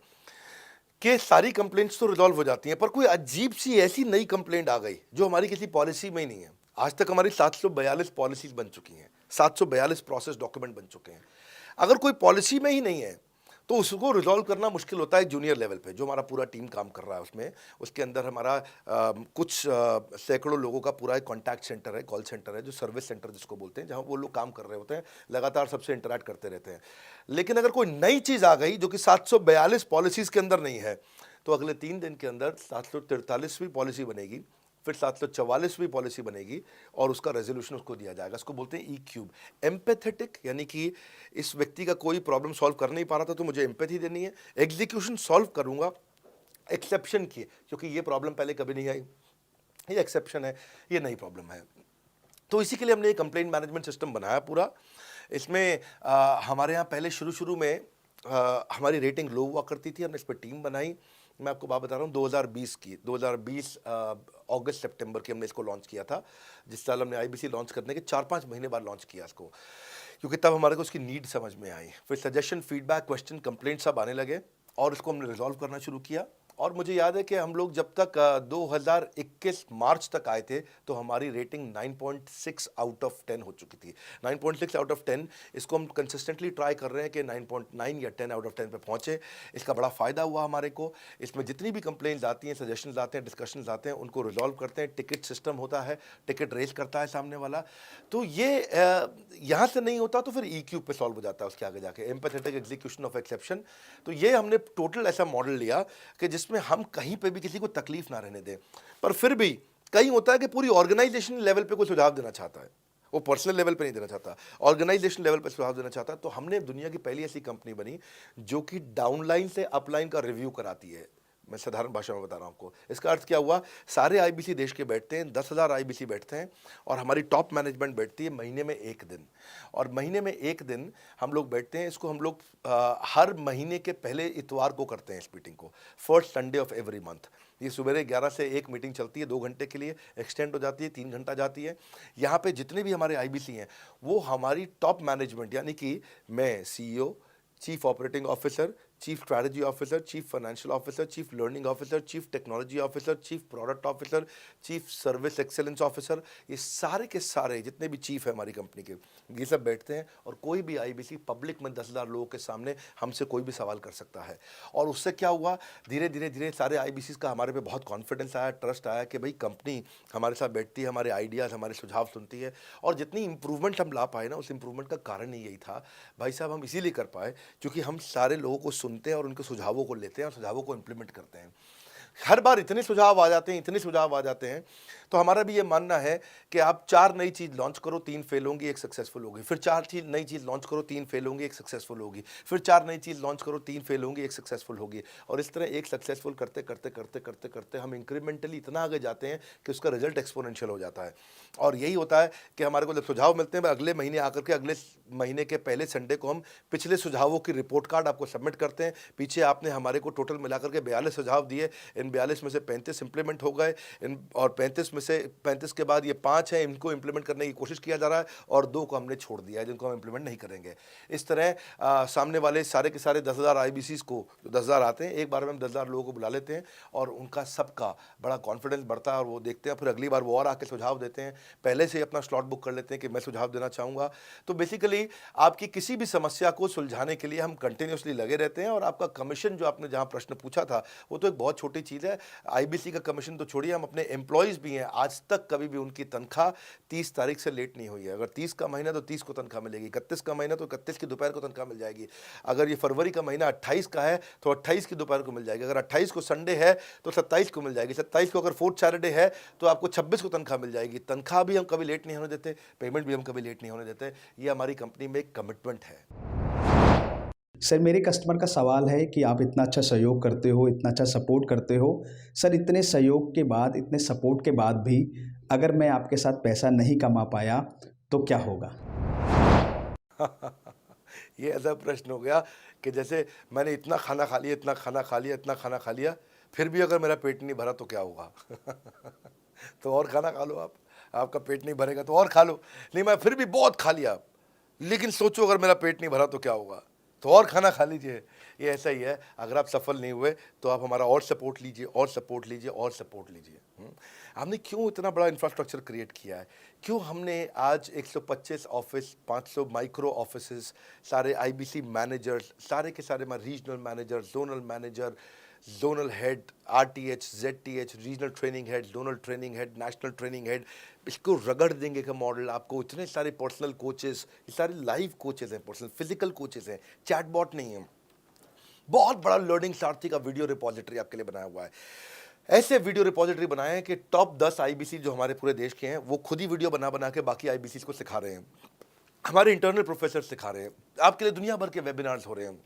कि सारी कंप्लेंट्स तो रिजॉल्व हो जाती हैं, पर कोई अजीब सी ऐसी नई कंप्लेंट आ गई जो हमारी किसी पॉलिसी में ही नहीं है। आज तक हमारी 742 पॉलिसीज बन चुकी हैं, 742 प्रोसेस डॉक्यूमेंट बन चुके हैं। अगर कोई पॉलिसी में ही नहीं है तो उसको रिजॉल्व करना मुश्किल होता है जूनियर लेवल पे, जो हमारा पूरा टीम काम कर रहा है उसमें। उसके अंदर हमारा कुछ सैकड़ों लोगों का पूरा एक कॉन्टैक्ट सेंटर है, कॉल सेंटर है, जो सर्विस सेंटर जिसको बोलते हैं, जहाँ वो लोग काम कर रहे होते हैं, लगातार सबसे इंटरैक्ट करते रहते हैं। लेकिन अगर कोई नई चीज़ आ गई जो कि 742 पॉलिसीज़ के अंदर नहीं है, तो अगले 3 दिन के अंदर 743वीं पॉलिसी बनेगी, फिर 744वीं पॉलिसी बनेगी, और उसका रेजोल्यूशन उसको दिया जाएगा। इसको बोलते हैं E-क्यूब। एम्पैथेटिक, यानी कि इस व्यक्ति का कोई प्रॉब्लम सॉल्व कर नहीं पा रहा था तो मुझे एम्पैथी देनी है। एग्जीक्यूशन सॉल्व करूंगा एक्सेप्शन की, क्योंकि ये प्रॉब्लम पहले कभी नहीं आई, ये एक्सेप्शन है, ये नई प्रॉब्लम है। तो इसी के लिए हमने एक कंप्लेंट मैनेजमेंट सिस्टम बनाया पूरा। इसमें हमारे यहाँ पहले शुरू में हमारी रेटिंग लो हुआ करती थी, हमने इस पर टीम बनाई। मैं आपको बात बता रहा हूँ 2020 अगस्त सितंबर की हमने इसको लॉन्च किया था। जिस साल हमने आईबीसी लॉन्च करने के 4-5 महीने बाद लॉन्च किया इसको, क्योंकि तब हमारे को उसकी नीड समझ में आई। फिर सजेशन, फीडबैक, क्वेश्चन, कंप्लेंट सब आने लगे, और इसको हमने रिजॉल्व करना शुरू किया। और मुझे याद है कि हम लोग जब तक 2021 मार्च तक आए थे तो हमारी रेटिंग 9.6 आउट ऑफ 10 हो चुकी थी। 9.6 आउट ऑफ 10, इसको हम कंसिस्टेंटली ट्राई कर रहे हैं कि 9.9 या 10 आउट ऑफ 10 पे पहुँचे। इसका बड़ा फ़ायदा हुआ हमारे को। इसमें जितनी भी कंप्लेंट्स आती हैं, सजेशंस आते हैं, डिस्कशंस आते हैं, उनको रिजॉल्व करते हैं। टिकट सिस्टम होता है, टिकट रेज करता है सामने वाला। तो ये यहाँ से नहीं होता तो फिर E-क्यूब पे सॉल्व हो जाता है उसके आगे जाके, एम्पैथेटिक एग्जीक्यूशन ऑफ एक्सेप्शन। तो ये हमने टोटल ऐसा मॉडल लिया कि जिसमें हम कहीं पे भी किसी को तकलीफ ना रहने दें। पर फिर भी कहीं होता है कि पूरी ऑर्गेनाइजेशन लेवल पे कोई सुझाव देना चाहता है, वो पर्सनल लेवल पे नहीं देना चाहता, ऑर्गेनाइजेशन लेवल पे सुझाव देना चाहता है। तो हमने दुनिया की पहली ऐसी कंपनी बनी जो कि डाउनलाइन से अपलाइन का रिव्यू कराती है। मैं साधारण भाषा में बता रहा हूँ आपको। इसका अर्थ क्या हुआ? सारे आईबीसी देश के बैठते हैं, 10,000 आईबीसी बैठते हैं, और हमारी टॉप मैनेजमेंट बैठती है महीने में 1 दिन। और महीने में 1 दिन हम लोग बैठते हैं। इसको हम लोग हर महीने के पहले इतवार को करते हैं इस मीटिंग को, first Sunday off every month. ये सुबह 11 से 1 मीटिंग चलती है, 2 घंटे के लिए, एक्सटेंड हो जाती है, 3 घंटा जाती है। यहाँ पे जितने भी हमारे आईबीसी हैं वो हमारी टॉप मैनेजमेंट, यानी कि मैं CEO, chief operating officer, chief strategy officer, chief financial officer, chief learning officer, chief technology officer, chief product officer, chief service excellence officer, ये सारे के सारे जितने भी चीफ है हमारी कंपनी के, ये सब बैठते हैं और कोई भी आईबीसी पब्लिक में 10,000 लोगों के सामने हमसे कोई भी सवाल कर सकता है। और उससे क्या हुआ, धीरे धीरे धीरे सारे आईबीसी का हमारे पे बहुत कॉन्फिडेंस आया, ट्रस्ट आया कि भाई कंपनी हमारे साथ बैठती है, हमारे आइडियाज़, हमारे सुझाव सुनती है। और जितनी इंप्रूवमेंट हम ला पाए ना, उस इंप्रूवमेंट का कारण ही यही था भाई साहब, हम इसीलिए कर पाए क्योंकि हम सारे लोगों को सुनते हैं और उनके सुझावों को लेते हैं और सुझावों को इम्प्लीमेंट करते हैं। हर बार इतने सुझाव आ जाते हैं, इतने सुझाव आ जाते हैं, तो हमारा भी ये मानना है कि आप 4 नई चीज़ लॉन्च करो, 3 फेल होंगी, 1 सक्सेसफुल होगी, फिर 4 नई चीज़ लॉन्च करो, 3 फेल होंगी, 1 सक्सेसफुल होगी, फिर 4 नई चीज़ लॉन्च करो, 3 फेल होंगी, 1 सक्सेसफुल होगी। और इस तरह एक सक्सेसफुल करते करते करते करते करते हम इंक्रीमेंटली इतना आगे जाते हैं कि उसका रिजल्ट एक्सपोनेंशियल हो जाता है। और यही होता है कि हमारे को जब सुझाव मिलते हैं, अगले महीने आकर के अगले महीने के पहले संडे को हम पिछले सुझावों की रिपोर्ट कार्ड आपको सबमिट करते हैं। पीछे आपने हमारे को टोटल मिलाकर के 42 सुझाव दिए, इन 42 में से 35 इंप्लीमेंट हो गए, और 35 में से 35 के बाद ये 5 हैं, इनको इंप्लीमेंट करने की कोशिश किया जा रहा है, और 2 को हमने छोड़ दिया है जिनको हम इंप्लीमेंट नहीं करेंगे। इस तरह सामने वाले सारे के सारे 10,000 आईबीसीज को, जो 10,000 आते हैं, एक बार में हम 10,000 लोगों को बुला लेते हैं और उनका सबका बड़ा कॉन्फिडेंस बढ़ता है और वो देखते हैं, फिर अगली बार वो और आके सुझाव देते हैं, पहले से ही अपना स्लॉट बुक कर लेते हैं कि मैं सुझाव देना चाहूँगा। तो बेसिकली आपकी किसी भी समस्या को सुलझाने के लिए हम कंटिन्यूसली लगे रहते हैं। और आपका कमीशन, जो आपने जहाँ प्रश्न पूछा था, वो तो एक बहुत छोटी चीज़ है। आईबीसी का कमीशन तो छोड़िए, हम अपने एम्प्लॉयज़ भी हैं, आज तक कभी भी उनकी तनख्वाह 30 तारीख से लेट नहीं हुई है। अगर 30 का महीना तो 30 को तनख्वाह मिलेगी, 31 का महीना तो 31 की दोपहर को तनख्वाह मिल जाएगी। अगर ये फरवरी का महीना 28 का है तो 28 की दोपहर को मिल जाएगी। अगर 28 को संडे है तो 27 को मिल जाएगी। 27 को अगर फोर्थ सैटरडे है तो आपको 26 को तनख्वाह मिल जाएगी। तनख्वाह भी हम कभी लेट नहीं होने देते, पेमेंट भी हम कभी लेट नहीं होने देते। ये हमारी कंपनी में एक कमिटमेंट है। सर, मेरे कस्टमर का सवाल है कि आप इतना अच्छा सहयोग करते हो, इतना अच्छा सपोर्ट करते हो, सर इतने सहयोग के बाद, इतने सपोर्ट के बाद भी अगर मैं आपके साथ पैसा नहीं कमा पाया तो क्या होगा? ये ऐसा प्रश्न हो गया कि जैसे मैंने इतना खाना खा लिया, इतना खाना खा लिया, इतना खाना खा लिया, फिर भी अगर मेरा पेट नहीं भरा तो क्या होगा? तो और खाना खा लो आप, आपका पेट नहीं भरेगा तो और खा लो। नहीं, मैं फिर भी बहुत खा लिया, लेकिन सोचो अगर मेरा पेट नहीं भरा तो क्या होगा? तो और खाना खा लीजिए। ये ऐसा ही है, अगर आप सफल नहीं हुए तो आप हमारा और सपोर्ट लीजिए, और सपोर्ट लीजिए, और सपोर्ट लीजिए। हमने क्यों इतना बड़ा इंफ्रास्ट्रक्चर क्रिएट किया है? क्यों हमने आज 125 ऑफिस, 500 माइक्रो ऑफिसेस, सारे आईबीसी मैनेजर्स, सारे के सारे regional manager, zonal head, RTH, ZTH, regional training head, zonal training head, national training head, इसको रगड़ देंगे का मॉडल आपको। इतने सारे पर्सनल कोचेस, ये सारे लाइव कोचेस हैं, पर्सनल फिजिकल कोचेस हैं, चैटबॉट नहीं है। बहुत बड़ा लर्निंग सारथी का वीडियो रिपोजिटरी आपके लिए बनाया हुआ है। ऐसे वीडियो रिपोजिटरी बनाए हैं कि टॉप 10 आईबीसी जो हमारे पूरे देश के हैं, वो खुद ही वीडियो बना बना के बाकी आईबीसी को सिखा रहे हैं। हमारे इंटरनल प्रोफेसर सिखा रहे हैं, आपके लिए दुनिया भर के वेबिनार्स हो रहे हैं,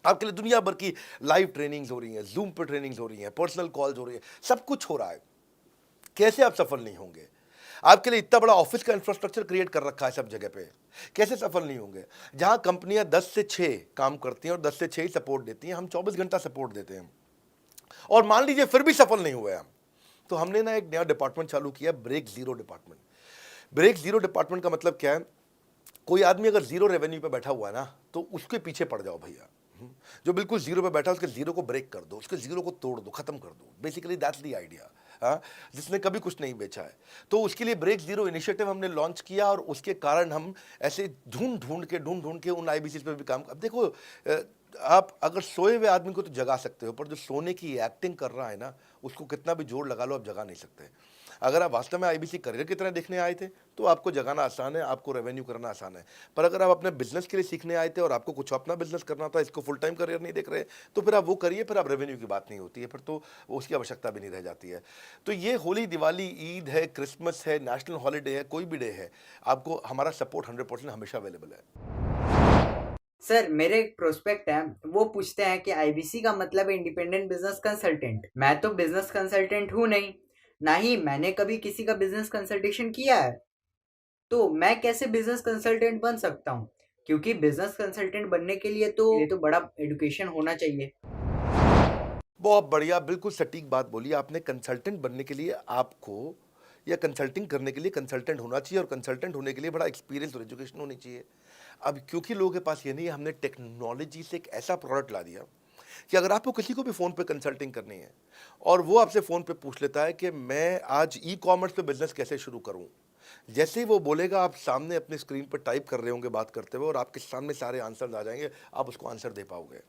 आपके लिए दुनिया भर की लाइव ट्रेनिंग्स हो रही हैं, जूम पर ट्रेनिंग्स हो रही हैं, पर्सनल कॉल्स हो रही हैं, सब कुछ हो रहा है। कैसे आप सफल नहीं होंगे? आपके लिए इतना बड़ा ऑफिस का इंफ्रास्ट्रक्चर क्रिएट कर रखा है सब जगह पे, कैसे सफल नहीं होंगे? जहां कंपनियां 10 से 6 काम करती हैं और 10 से 6 ही सपोर्ट देती हैं, हम 24 घंटा सपोर्ट देते हैं। और मान लीजिए फिर भी सफल नहीं हुए हम, तो हमने ना एक नया डिपार्टमेंट चालू किया, break zero department. Break zero department का मतलब क्या है? कोई आदमी अगर जीरो रेवेन्यू पे बैठा हुआ है ना, तो उसके पीछे पड़ जाओ भैया। जो बिल्कुल जीरो पे बैठा है, उसके जीरो को ब्रेक कर दो, उसके जीरो को तोड़ दो, खत्म कर दो। Basically that's the idea. हाँ, जिसने कभी कुछ नहीं बेचा है, तो उसके लिए ब्रेक जीरो इनिशिएटिव हमने लॉन्च किया। और उसके कारण हम ऐसे ढूंढ ढूंढ के उन आईबीसी पे भी काम। अब देखो, आप अगर सोए हुए आदमी को तो जगा सकते हो, पर जो सोने की एक्टिंग कर रहा है ना, उसको कितना भी जोर लगा लो, आप जगा नहीं सकते। अगर आप वास्तव में आईबीसी करियर की तरह देखने आए थे तो आपको जगाना आसान है, आपको रेवेन्यू करना आसान है। पर अगर आप अपने बिजनेस के लिए सीखने आए थे और आपको कुछ अपना बिजनेस करना था, इसको फुल टाइम करियर नहीं देख रहे, तो फिर आप वो करिए, फिर आप रेवेन्यू की बात नहीं होती है, फिर तो उसकी आवश्यकता भी नहीं रह जाती है। तो ये होली, दिवाली, ईद है, क्रिसमस है, नेशनल हॉलीडे है, कोई भी डे है, आपको हमारा सपोर्ट 100% हमेशा अवेलेबल है। सर, मेरे एक प्रोस्पेक्ट है, वो पूछते हैं कि आईबीसी का मतलब है इंडिपेंडेंट बिजनेस कंसल्टेंट। मैं तो बिजनेस कंसल्टेंट हूँ नहीं, ना ही मैंने कभी किसी का बिजनेस कंसल्टेशन किया है, तो मैं कैसे बिजनेस कंसल्टेंट बन सकता हूँ? क्योंकि बिजनेस कंसल्टेंट बनने के लिए तो बड़ा एजुकेशन होना चाहिए। बहुत बढ़िया, बिल्कुल सटीक बात बोली आपने। कंसल्टेंट बनने के लिए आपको, या कंसल्टिंग करने के लिए कंसल्टेंट होना चाहिए, और कंसल्टेंट होने के लिए बड़ा एक्सपीरियंस और एजुकेशन होनी चाहिए। अब क्योंकि लोगों के पास ये नहीं है, हमने टेक्नोलॉजी से एक ऐसा प्रोडक्ट ला दिया कि अगर आपको किसी को भी फ़ोन पे कंसल्टिंग करनी है और वो आपसे फ़ोन पे पूछ लेता है कि मैं आज ई-कॉमर्स पे बिज़नेस कैसे शुरू करूं, जैसे ही वो बोलेगा आप सामने अपनी स्क्रीन पर टाइप कर रहे होंगे बात करते हुए और आपके सामने सारे आंसर आ जाएंगे, आप उसको आंसर दे पाओगे।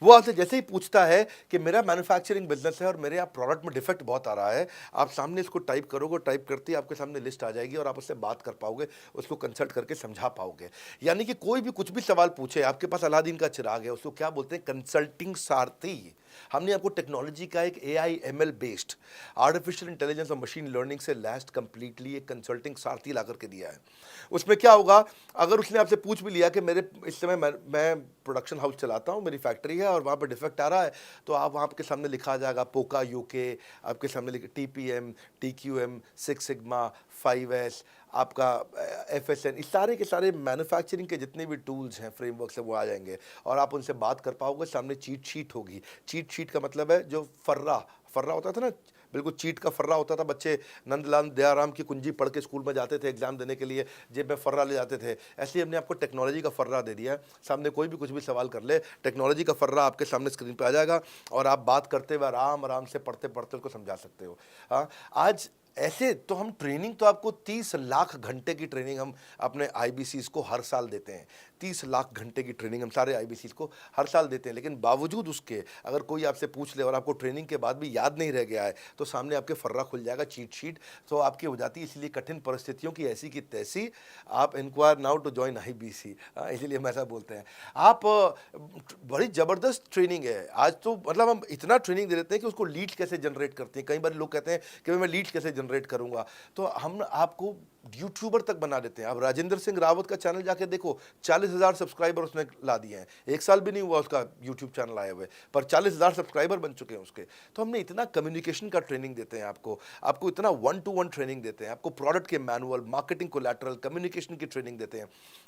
वो आपसे जैसे ही पूछता है कि मेरा मैन्युफैक्चरिंग बिजनेस है और मेरे यहाँ प्रोडक्ट में डिफेक्ट बहुत आ रहा है, आप सामने इसको टाइप करोगे, टाइप करते ही आपके सामने लिस्ट आ जाएगी और आप उससे बात कर पाओगे, उसको कंसल्ट करके समझा पाओगे। यानी कि कोई भी कुछ भी सवाल पूछे, आपके पास अलादीन का चिराग है, उसको क्या बोलते हैं, कंसल्टिंग सारथी। हमने आपको टेक्नोलॉजी का एक AI ML based artificial intelligence और मशीन लर्निंग से लैस्ड कंप्लीटली एक कंसल्टिंग सारथी ला करके दिया है। उसमें क्या होगा, अगर उसने आपसे पूछ भी लिया कि मेरे इस समय मैं प्रोडक्शन हाउस चलाता हूँ, मेरी फैक्ट्री है और वहाँ पर डिफेक्ट आ रहा है, तो आप वहाँ के सामने लिखा आ जाएगा पोका UK, आपके सामने लिखा TPM, TQM, 6 सिग्मा, 5S, आपका FSN, इस सारे के सारे मैन्युफैक्चरिंग के जितने भी टूल्स हैं, फ्रेमवर्क्स हैं, वो आ जाएंगे और आप उनसे बात कर पाओगे। सामने चीट शीट होगी। चीट शीट का मतलब है जो फर्रा होता था ना, बिल्कुल चीट का फर्रा होता था। बच्चे नंदलाल दयाराम की कुंजी पढ़ के स्कूल में जाते थे एग्जाम देने के लिए, जेब में फर्रा ले जाते थे। ऐसे ही हमने आपको टेक्नोलॉजी का फर्रा दे दिया है। सामने कोई भी कुछ भी सवाल कर ले, टेक्नोलॉजी का फर्रा आपके सामने स्क्रीन पे आ जाएगा और आप बात करते हुए आराम से पढ़ते पढ़ते उसको समझा सकते हो। हाँ, आज ऐसे तो हम ट्रेनिंग तो आपको 30 लाख घंटे की ट्रेनिंग हम अपने IBCs को हर साल देते हैं। 30 लाख घंटे की ट्रेनिंग हम सारे IBCs को हर साल देते हैं। लेकिन बावजूद उसके अगर कोई आपसे पूछ ले और आपको ट्रेनिंग के बाद भी याद नहीं रह गया है, तो सामने आपके फर्रा खुल जाएगा, चीट शीट तो आपकी हो जाती है। इसलिए कठिन परिस्थितियों की ऐसी की तैसी, आप enquire now to join IBC, इसीलिए हम ऐसा बोलते हैं। आप बड़ी ज़बरदस्त ट्रेनिंग है आज तो, मतलब हम इतना ट्रेनिंग दे देते हैं कि उसको लीड्स कैसे जनरेट करते हैं। कई बार लोग कहते हैं कि मैं लीड्स कैसे जनरेट करूंगा, तो हम आपको यूट्यूबर तक बना देते हैं। अब राजेंद्र सिंह रावत का चैनल जाके देखो, 40,000 सब्सक्राइबर उसने ला दिए हैं। 1 साल भी नहीं हुआ उसका यूट्यूब चैनल आए हुए, पर 40,000 सब्सक्राइबर बन चुके हैं उसके। तो हमने इतना कम्युनिकेशन का ट्रेनिंग देते हैं आपको इतना 1-to-1 ट्रेनिंग देते हैं, आपको प्रोडक्ट के मैनुअल, मार्केटिंग कोलैटरल, कम्युनिकेशन की ट्रेनिंग देते हैं।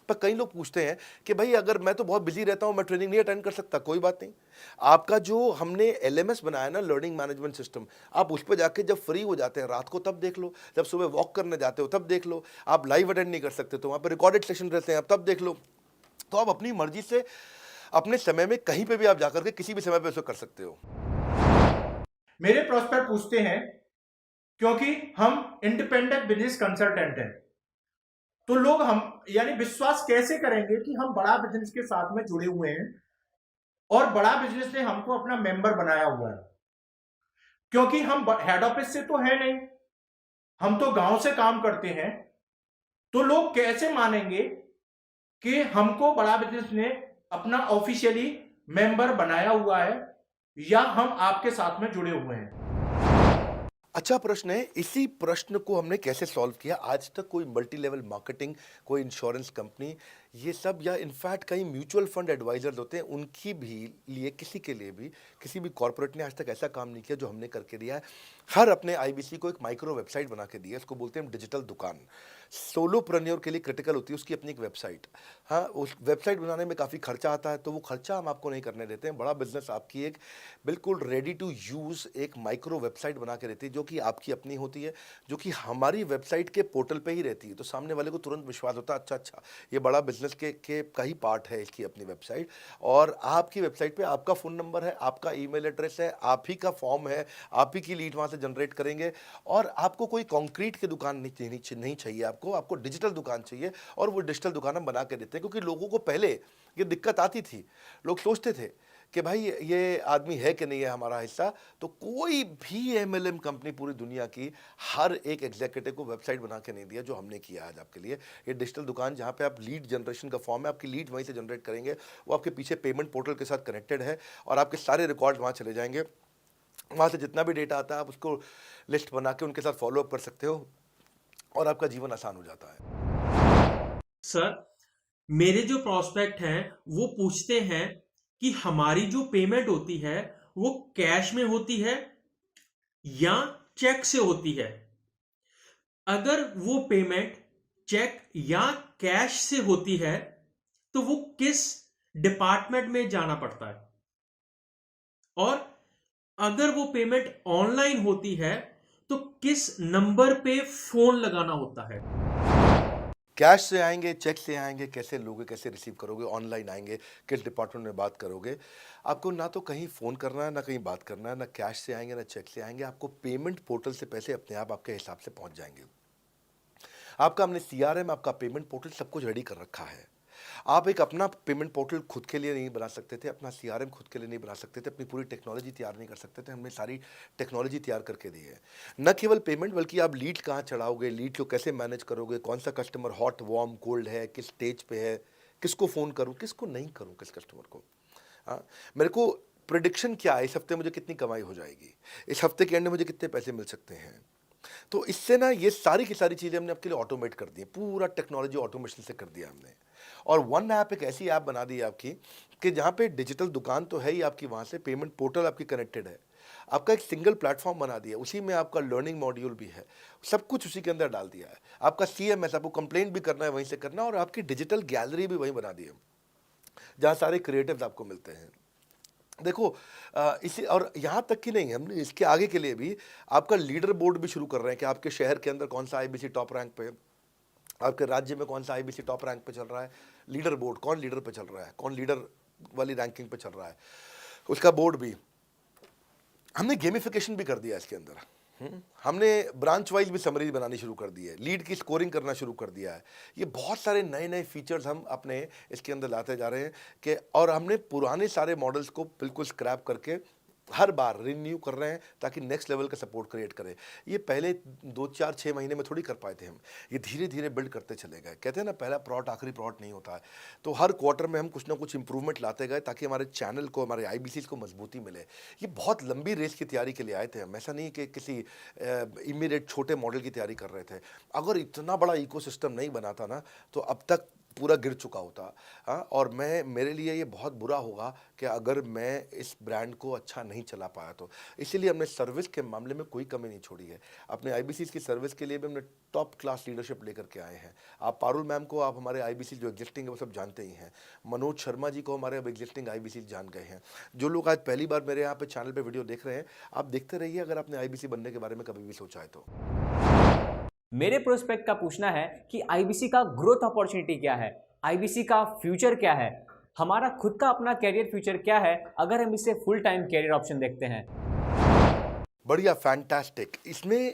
पर कई लोग पूछते हैं कि भाई अगर मैं तो बहुत बिजी रहता हूं, मैं ट्रेनिंग नहीं अटेंड कर सकता। कोई बात नहीं, आपका जो हमने LMS बनाया ना, लर्निंग मैनेजमेंट सिस्टम, आप उस पर जाके जब फ्री हो जाते हैं रात को तब देख लो, जब सुबह वॉक करने जाते हो तब देख लो। आप लाइव अटेंड नहीं कर सकते तो वहाँ पर रिकॉर्डेड सेशन रहते हैं, आप तब देख लो। तो आप अपनी मर्जी से अपने समय में कहीं पे भी आप जाकर के किसी भी समय पे उसको कर सकते हो। मेरे प्रोस्पेक्ट पूछते हैं, क्योंकि हम इंडिपेंडेंट बिजनेस कंसल्टेंट हैं, तो लोग हम यानी विश्वास कैसे करेंगे कि हम बड़ा बिजनेस के साथ में जुड़े हुए हैं और बड़ा बिजनेस ने हमको अपना मेंबर बनाया हुआ है। क्योंकि हम हेड ऑफिस से तो है नहीं, हम तो गांव से काम करते हैं, तो लोग कैसे मानेंगे कि हमको बड़ा बिजनेस ने अपना ऑफिशियली मेंबर बनाया हुआ है या हम आपके साथ में जुड़े हुए हैं। अच्छा प्रश्न है। इसी प्रश्न को हमने कैसे सॉल्व किया, आज तक कोई मल्टी लेवल मार्केटिंग, कोई इंश्योरेंस कंपनी, ये सब, या इनफैक्ट कई म्यूचुअल फंड एडवाइजर्स होते हैं, उनकी भी लिए किसी के लिए भी किसी भी कॉर्पोरेट ने आज तक ऐसा काम नहीं किया जो हमने करके दिया है। हर अपने IBC को एक माइक्रो वेबसाइट बना के दी है, इसको बोलते हैं हम डिजिटल दुकान। सोलोप्रेन्योर के लिए क्रिटिकल होती है उसकी अपनी एक वेबसाइट। हाँ, उस वेबसाइट बनाने में काफ़ी खर्चा आता है, तो वो खर्चा हम आपको नहीं करने देते हैं। बड़ा बिजनेस आपकी एक बिल्कुल रेडी टू यूज़ एक माइक्रो वेबसाइट बना के देती है, जो कि आपकी अपनी होती है, जो कि हमारी वेबसाइट के पोर्टल पे ही रहती है। तो सामने वाले को तुरंत विश्वास होता है, अच्छा ये बड़ा बिजनेस के का ही पार्ट है इसकी अपनी वेबसाइट। और आपकी वेबसाइट पे आपका फ़ोन नंबर है, आपका ईमेल एड्रेस है, आप ही का फॉर्म है, आप ही की लीड वहाँ से जनरेट करेंगे। और आपको कोई कंक्रीट की दुकान नहीं चाहिए, आपको डिजिटल दुकान चाहिए। और वो डिजिटल दुकान हम बना के देते हैं, क्योंकि लोगों को पहले ये दिक्कत आती थी, लोग सोचते थे कि भाई ये आदमी है कि नहीं है हमारा हिस्सा। तो कोई भी MLM कंपनी पूरी दुनिया की हर एक एग्जीक्यूटिव को वेबसाइट बना के नहीं दिया जो हमने किया आज आपके लिए। ये डिजिटल दुकान जहाँ पे आप लीड जनरेशन का फॉर्म है, आपकी लीड वहीं से जनरेट करेंगे, वो आपके पीछे पेमेंट पोर्टल के साथ कनेक्टेड है और आपके सारे रिकॉर्ड वहाँ चले जाएंगे। वहाँ से जितना भी डेटा आता है आप उसको लिस्ट बना के उनके साथ फॉलो अप कर सकते हो और आपका जीवन आसान हो जाता है। सर, मेरे जो प्रोस्पेक्ट हैं वो पूछते हैं कि हमारी जो पेमेंट होती है वो कैश में होती है या चेक से होती है। अगर वो पेमेंट चेक या कैश से होती है तो वो किस डिपार्टमेंट में जाना पड़ता है, और अगर वो पेमेंट ऑनलाइन होती है तो किस नंबर पे फोन लगाना होता है। कैश से आएंगे, चेक से आएंगे, कैसे लोगे, कैसे रिसीव करोगे, ऑनलाइन आएंगे, किस डिपार्टमेंट में बात करोगे। आपको ना तो कहीं फ़ोन करना है, ना कहीं बात करना है, ना कैश से आएंगे, ना चेक से आएंगे। आपको पेमेंट पोर्टल से पैसे अपने आप आपके हिसाब से पहुंच जाएंगे। आपका हमने CRM, आपका पेमेंट पोर्टल सब कुछ रेडी कर रखा है। आप एक अपना पेमेंट पोर्टल खुद के लिए नहीं बना सकते थे, अपना CRM खुद के लिए नहीं बना सकते थे, अपनी पूरी टेक्नोलॉजी तैयार नहीं कर सकते थे। हमने सारी टेक्नोलॉजी तैयार करके दी है। न केवल पेमेंट, बल्कि आप लीड कहाँ चढ़ाओगे, लीड को कैसे मैनेज करोगे, कौन सा कस्टमर हॉट, वार्म, कोल्ड है, किस स्टेज पे है, किसको फ़ोन करूँ, किसको नहीं करूँ, किस कस्टमर को। हाँ, मेरे को प्रिडिक्शन क्या है, इस हफ्ते मुझे कितनी कमाई हो जाएगी, इस हफ्ते के एंड में मुझे कितने पैसे मिल सकते हैं। तो इससे ना ये सारी की सारी चीज़ें हमने आपके लिए ऑटोमेट कर दी हैं, पूरा टेक्नोलॉजी ऑटोमेशन से कर दिया हमने। और वन ऐप एक ऐसी ऐप बना दी है आपकी कि जहाँ पे डिजिटल दुकान तो है ही आपकी, वहाँ से पेमेंट पोर्टल आपकी कनेक्टेड है, आपका एक सिंगल प्लेटफॉर्म बना दिया, उसी में आपका लर्निंग मॉड्यूल भी है, सब कुछ उसी के अंदर डाल दिया है। आपका CMS, आपको कंप्लेंट भी करना है वहीं से करना, और आपकी डिजिटल गैलरी भी वहीं बना दी है, जहाँ सारे क्रिएटिव्स आपको मिलते हैं। देखो इसी, और यहाँ तक कि नहीं, हमने इसके आगे के लिए भी आपका लीडर बोर्ड भी शुरू कर रहे हैं कि आपके शहर के अंदर कौन सा IBC टॉप रैंक पे, आपके राज्य में कौन सा IBC टॉप रैंक पे चल रहा है, लीडर बोर्ड, कौन लीडर पे चल रहा है, कौन लीडर वाली रैंकिंग पे चल रहा है, उसका बोर्ड भी हमने गेमिफिकेशन भी कर दिया इसके अंदर। हमने ब्रांच वाइज भी समरीज बनानी शुरू कर दी है, लीड की स्कोरिंग करना शुरू कर दिया है। ये बहुत सारे नए नए फीचर्स हम अपने इसके अंदर लाते जा रहे हैं कि, और हमने पुराने सारे मॉडल्स को बिल्कुल स्क्रैप करके हर बार रिन्यू कर रहे हैं ताकि नेक्स्ट लेवल का सपोर्ट क्रिएट करें। ये पहले 2-4-6 महीने में थोड़ी कर पाए थे हम, ये धीरे धीरे बिल्ड करते चले गए। कहते हैं ना, पहला प्लॉट आखिरी प्लॉट नहीं होता है। तो हर क्वार्टर में हम कुछ ना कुछ इंप्रूवमेंट लाते गए ताकि हमारे चैनल को, हमारे IBCs को मजबूती मिले। ये बहुत लंबी रेस की तैयारी के लिए आए थे हम, ऐसा नहीं कि किसी इमीडिएट छोटे मॉडल की तैयारी कर रहे थे। अगर इतना बड़ा इकोसिस्टम नहीं बनाता ना तो अब तक पूरा गिर चुका होता। हाँ, और मेरे लिए ये बहुत बुरा होगा कि अगर मैं इस ब्रांड को अच्छा नहीं चला पाया तो। इसीलिए हमने सर्विस के मामले में कोई कमी नहीं छोड़ी है। अपने IBCs की सर्विस के लिए भी हमने टॉप क्लास लीडरशिप लेकर के आए हैं। आप पारुल मैम को, आप हमारे IBC जो एग्जिस्टिंग है वो सब जानते ही हैं। मनोज शर्मा जी को हमारे अब एग्जिस्टिंग IBC जान गए हैं। जो लोग आज पहली बार मेरे यहाँ पे चैनल पे वीडियो देख रहे हैं, आप देखते रहिए अगर आपने IBC बनने के बारे में कभी भी सोचा है तो। मेरे प्रोस्पेक्ट का पूछना है कि IBC का ग्रोथ अपॉर्चुनिटी क्या है, IBC का फ्यूचर क्या है, हमारा खुद का अपना कैरियर फ्यूचर क्या है अगर हम इसे फुल टाइम कैरियर ऑप्शन देखते हैं। बढ़िया, फैंटास्टिक। इसमें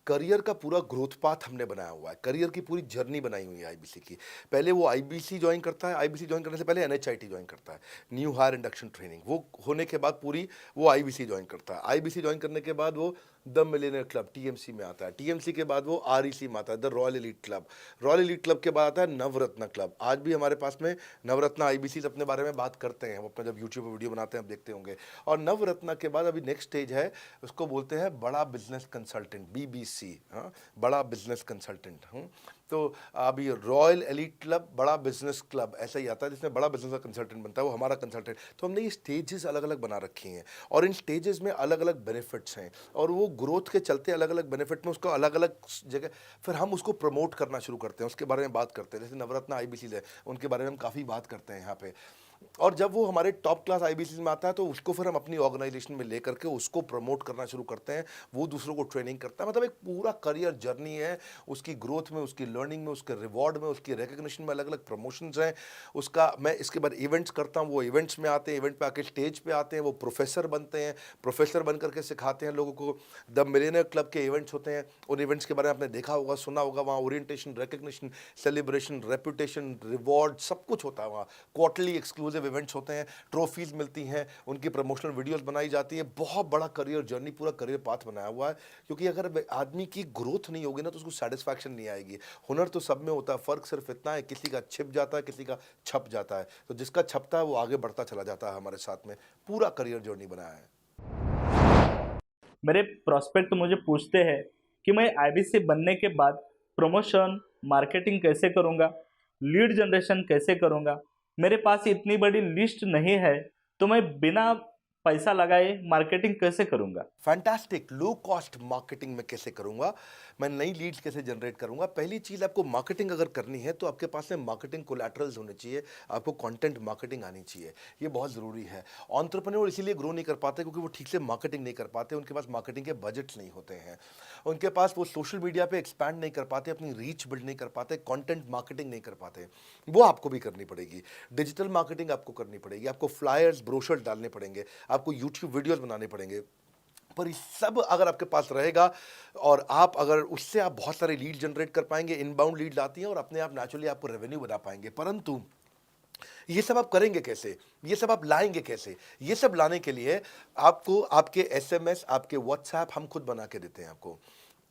करियर का पूरा ग्रोथ पाथ हमने बनाया हुआ है, करियर की पूरी जर्नी बनाई हुई है IBC की। पहले वो IBC ज्वाइन करता है, IBC ज्वाइन करने से पहले NHIT ज्वाइन करता है, न्यू हायर इंडक्शन ट्रेनिंग। वो होने के बाद पूरी वो IBC ज्वाइन करता है। IBC ज्वाइन करने के बाद वो द मिलेनियर क्लब TMC में आता है, TMC के बाद वो REC में आता है, the royal elite club, royal elite club के बाद आता है नवरत्न क्लब। आज भी हमारे पास में नवरत्न IBCs अपने बारे में बात करते हैं, हम अपना जब यूट्यूब पर वीडियो बनाते हैं आप देखते होंगे। और नवरत्न के बाद अभी नेक्स्ट स्टेज है, उसको बोलते हैं बड़ा बिजनेस कंसल्टेंट, BBC। हाँ, बड़ा बिजनेस कंसल्टेंट। तो अभी रॉयल एलीट क्लब, बड़ा बिजनेस क्लब, ऐसा ही आता है जिसमें बड़ा बिजनेस का कंसल्टेंट बनता है, वो हमारा कंसल्टेंट। तो हमने ये स्टेजेस अलग अलग बना रखी हैं और इन स्टेजेस में अलग अलग बेनिफिट्स हैं और वो ग्रोथ के चलते अलग अलग बेनिफिट में उसको अलग अलग जगह फिर हम उसको प्रमोट करना शुरू करते हैं, उसके बारे में बात करते हैं। जैसे नवरत्न IBCs है, उनके बारे में हम काफ़ी बात करते हैं यहाँ पे। और जब वो हमारे टॉप क्लास IBCs में आता है तो उसको फिर हम अपनी ऑर्गेनाइजेशन में लेकर के उसको प्रमोट करना शुरू करते हैं, वो दूसरों को ट्रेनिंग करता है। मतलब एक पूरा करियर जर्नी है, उसकी ग्रोथ में, उसकी लर्निंग में, उसके रिवॉर्ड में, उसकी रिकग्निशन में अलग अलग प्रमोशंस हैं उसका। मैं इसके बाद इवेंट्स करता हूँ, वो इवेंट्स में आते हैं, इवेंट पे आके स्टेज पे आते हैं, वो प्रोफेसर बनते हैं, प्रोफेसर बन करके सिखाते हैं लोगों को। द मिलेनियर क्लब के इवेंट्स होते हैं, उन इवेंट्स के बारे में आपने देखा होगा, सुना होगा। वहाँ orientation, recognition, celebration, reputation, reward सब कुछ होता है। वहाँ क्वार्टरली एक्सक्लूसिव इवेंट्स होते हैं, ट्रॉफीज मिलती हैं, उनकी प्रमोशनल वीडियोस बनाई जाती है। बहुत बड़ा करियर जर्नी, पूरा करियर पाथ बनाया हुआ है। क्योंकि अगर आदमी की ग्रोथ नहीं होगी ना तो उसको सेटिस्फैक्शन नहीं आएगी। हुनर तो सब में होता है, फ़र्क सिर्फ इतना है, किसी का छिप जाता है, किसी का छप जाता है। तो जिसका छपता है वो आगे बढ़ता चला जाता है। हमारे साथ में पूरा करियर जर्नी बनाया है। मेरे प्रोस्पेक्ट मुझे पूछते हैं कि मैं IBC बनने के बाद प्रमोशन, मार्केटिंग कैसे करूँगा, लीड जनरेशन कैसे करूँगा। मेरे पास इतनी बड़ी लिस्ट नहीं है, तो मैं बिना पैसा लगाए मार्केटिंग कैसे करूंगा? फैंटास्टिक। लो कॉस्ट मार्केटिंग में कैसे करूंगा, मैं नई लीड्स कैसे जनरेट करूंगा। पहली चीज, आपको मार्केटिंग अगर करनी है तो आपके पास में मार्केटिंग कोलैटरल्स होने चाहिए, आपको कंटेंट मार्केटिंग आनी चाहिए, ये बहुत ज़रूरी है। एंटरप्रेन्योर इसीलिए ग्रो नहीं कर पाते क्योंकि वो ठीक से मार्केटिंग नहीं कर पाते, उनके पास मार्केटिंग के बजट्स नहीं होते हैं, उनके पास वो सोशल मीडिया पे एक्सपैंड नहीं कर पाते, अपनी रीच बिल्ड नहीं कर पाते, कंटेंट मार्केटिंग नहीं कर पाते। वो आपको भी करनी पड़ेगी। डिजिटल मार्केटिंग आपको करनी पड़ेगी, आपको फ्लायर्स ब्रोशर्स डालने पड़ेंगे, आपको यूट्यूब वीडियोस बनाने पड़ेंगे। पर ये सब अगर आपके पास रहेगा और आप अगर उससे आप बहुत सारे लीड जनरेट कर पाएंगे, इनबाउंड लीड्स आती हैं और अपने आप नेचुरली आपको रेवेन्यू बना पाएंगे। परंतु ये सब आप करेंगे कैसे, ये सब आप लाएंगे कैसे? ये सब लाने के लिए आपको आपके एसएमएस, आपके व्हाट्सएप हम खुद बना के देते हैं। आपको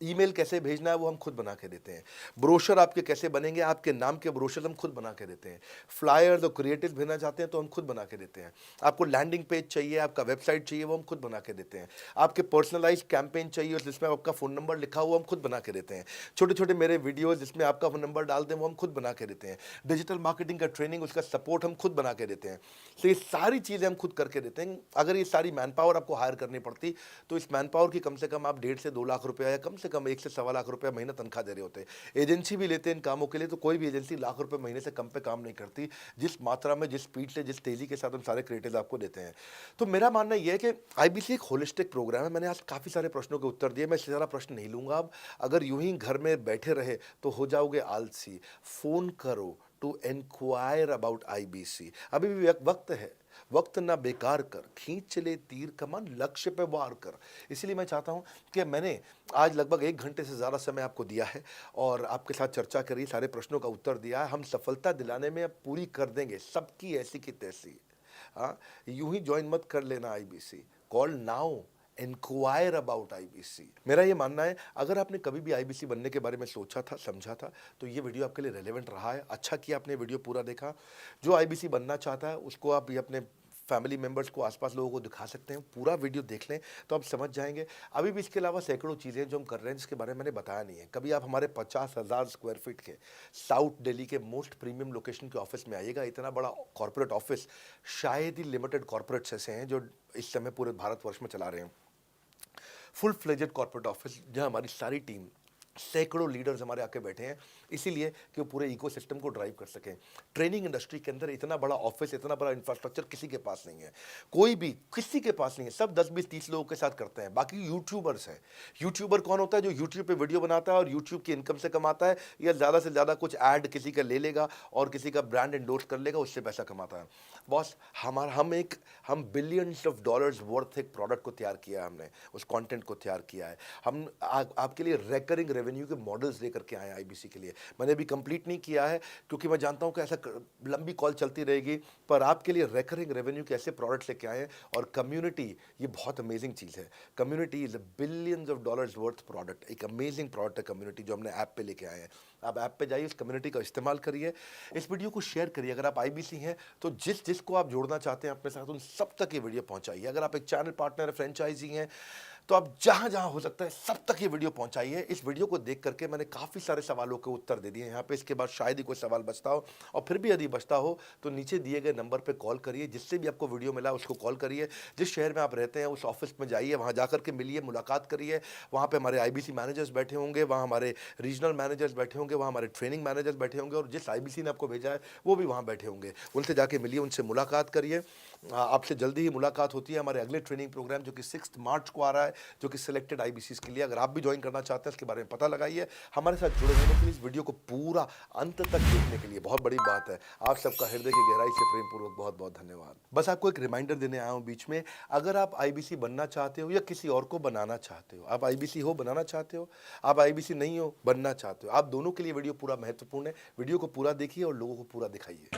ईमेल कैसे भेजना है वो हम खुद बना के देते हैं। ब्रोशर आपके कैसे बनेंगे, आपके नाम के ब्रोशर हम खुद बना के देते हैं। फ्लायर्स और क्रिएटिव भेजना चाहते हैं तो हम खुद बना के देते हैं। आपको लैंडिंग पेज चाहिए, आपका वेबसाइट चाहिए, वो हम खुद बना के देते हैं। आपके पर्सनलाइज्ड कैंपेन चाहिए और जिसमें आपका फ़ोन नंबर लिखा हुआ हम खुद बना के देते हैं। छोटे छोटे मेरे वीडियोज़ जिसमें आपका फ़ोन नंबर डाल दें वो हम खुद बना के देते हैं। डिजिटल मार्केटिंग का ट्रेनिंग, उसका सपोर्ट हम खुद बना के देते हैं। तो ये सारी चीज़ें हम खुद करके देते हैं। अगर ये सारी मैन पावर आपको हायर करनी पड़ती तो इस मैन पावर की कम से कम आप 1.5 से 2 लाख रुपया या कम से कम 1 से 1.25 लाख रुपया महीना तनख्वाह दे रहे होते हैं। एजेंसी भी लेते हैं इन कामों के लिए, तो कोई भी एजेंसी लाख रुपए महीने से कम पे काम नहीं करती, जिस मात्रा में, जिस स्पीड से, जिस तेजी के साथ हम सारे क्रिएटिव आपको देते हैं। तो मेरा मानना यह है कि आईबीसी एक होलिस्टिक प्रोग्राम है। मैंने आज काफ़ी सारे प्रश्नों के उत्तर दिए, मैं इससे ज़्यादा प्रश्न नहीं लूँगा अब। अगर यूं ही घर में बैठे रहे तो हो जाओगे आलसी। फ़ोन करो टू इंक्वायर अबाउट आईबीसी। अभी भी वक्त है, वक्त ना बेकार कर, खींच चले तीर कमान, लक्ष्य पे वार कर। इसीलिए मैं चाहता हूं कि मैंने आज लगभग 1 घंटे से ज़्यादा समय आपको दिया है और आपके साथ चर्चा करी, सारे प्रश्नों का उत्तर दिया है। हम सफलता दिलाने में अब पूरी कर देंगे सबकी ऐसी की तैसी। हाँ, यूं ही ज्वाइन मत कर लेना IBC, call now, enquire about IBC. मेरा ये मानना है, अगर आपने कभी भी आईबीसी बनने के बारे में सोचा था, समझा था, तो ये वीडियो आपके लिए रेलेवेंट रहा है। अच्छा किया आपने वीडियो पूरा देखा। जो आईबीसी बनना चाहता है उसको आप ये अपने फैमिली मेम्बर्स को, आसपास लोगों को दिखा सकते हैं। पूरा वीडियो देख लें तो आप समझ जाएंगे। अभी भी इसके अलावा सैकड़ों चीज़ें जो हम कर रहे हैं जिसके बारे में मैंने बताया नहीं है। कभी आप हमारे 50,000 स्क्वायर फीट के साउथ दिल्ली के मोस्ट प्रीमियम लोकेशन के ऑफिस में आइएगा। इतना बड़ा कॉर्पोरेट ऑफिस शायद ही लिमिटेड कॉर्पोरेट्स ऐसे हैं जो इस समय पूरे भारतवर्ष में चला रहे हैं। फुल फ्लेजेड कॉर्पोरेट ऑफिस जहां हमारी सारी टीम, सैकड़ों लीडर्स हमारे आके बैठे हैं, इसीलिए कि वो पूरे इकोसिस्टम को ड्राइव कर सकें। ट्रेनिंग इंडस्ट्री के अंदर इतना बड़ा ऑफिस, इतना बड़ा इंफ्रास्ट्रक्चर किसी के पास नहीं है, कोई भी किसी के पास नहीं है। सब 10, 20, 30 लोगों के साथ करते हैं। बाकी यूट्यूबर्स हैं। यूट्यूबर कौन होता है? जो यूट्यूब पे वीडियो बनाता है और यूट्यूब की इनकम से कमाता है, या ज़्यादा से ज़्यादा कुछ ऐड किसी का ले लेगा और किसी का ब्रांड एंडोर्स कर लेगा, उससे पैसा कमाता है। बॉस, हम बिलियंस ऑफ डॉलर्स वर्थ एक प्रोडक्ट को तैयार किया है, हमने उस कंटेंट को तैयार किया है। हम आपके लिए रेकरिंग रेवेन्यू के मॉडल्स लेकर के आए हैं आईबीसी के लिए। मैंने अभी कंप्लीट नहीं किया है क्योंकि मैं जानता हूं कि ऐसा लंबी कॉल चलती रहेगी, पर आपके लिए रेकरिंग रेवेन्यू के ऐसे प्रोडक्ट्स लेके आए हैं। और कम्युनिटी, ये बहुत अमेजिंग चीज़ है। Community is a billions of dollars worth product. एक अमेजिंग प्रोडक्ट है कम्युनिटी, जो हमने ऐप पे लेके आए हैं। आप ऐप पे जाइए, इस कम्युनिटी का इस्तेमाल करिए, इस वीडियो को शेयर करिए। अगर आप आईबीसी हैं तो जिसको आप जोड़ना चाहते हैं अपने साथ, उन सब तक ये वीडियो पहुंचाइए। अगर आप एक चैनल पार्टनर, फ्रेंचाइजी हैं, तो आप जहां जहां हो सकता है सब तक ये वीडियो पहुंचाइए। इस वीडियो को देख करके मैंने काफ़ी सारे सवालों के उत्तर दे दिए यहाँ पे। इसके बाद शायद ही कोई सवाल बचता हो, और फिर भी यदि बचता हो तो नीचे दिए गए नंबर पे कॉल करिए। जिससे भी आपको वीडियो मिला उसको कॉल करिए। जिस शहर में आप रहते हैं उस ऑफिस में जाइए, वहाँ जा करके मिलिए, मुलाकात करिए। वहाँ पे हमारे आईबीसी मैनेजर्स बैठे होंगे, वहाँ हमारे रीजनल मैनेजर्स बैठे होंगे, वहाँ हमारे ट्रेनिंग मैनेजर्स बैठे होंगे, और जिस आईबीसी ने आपको भेजा है वो भी वहाँ बैठे होंगे। उनसे जाके मिलिए, उनसे मुलाकात करिए। आपसे जल्दी ही मुलाकात होती है। हमारे अगले ट्रेनिंग प्रोग्राम जो कि 6 मार्च को आ रहा है, जो कि सिलेक्टेड आईबीसी के लिए, अगर आप भी ज्वाइन करना चाहते हैं इसके बारे में पता लगाइए। हमारे साथ जुड़े रहने के लिए, इस वीडियो को पूरा अंत तक देखने के लिए बहुत बड़ी बात है। आप सबका हृदय की गहराई से प्रेम पूर्वक बहुत बहुत धन्यवाद। बस आपको एक रिमाइंडर देने आया हूँ बीच में, अगर आप आईबीसी बनना चाहते हो या किसी और को बनाना चाहते हो, आप आईबीसी हो बनाना चाहते हो, आप आईबीसी नहीं हो बनना चाहते हो, आप दोनों के लिए वीडियो पूरा महत्वपूर्ण है। वीडियो को पूरा देखिए और लोगों को पूरा दिखाइए।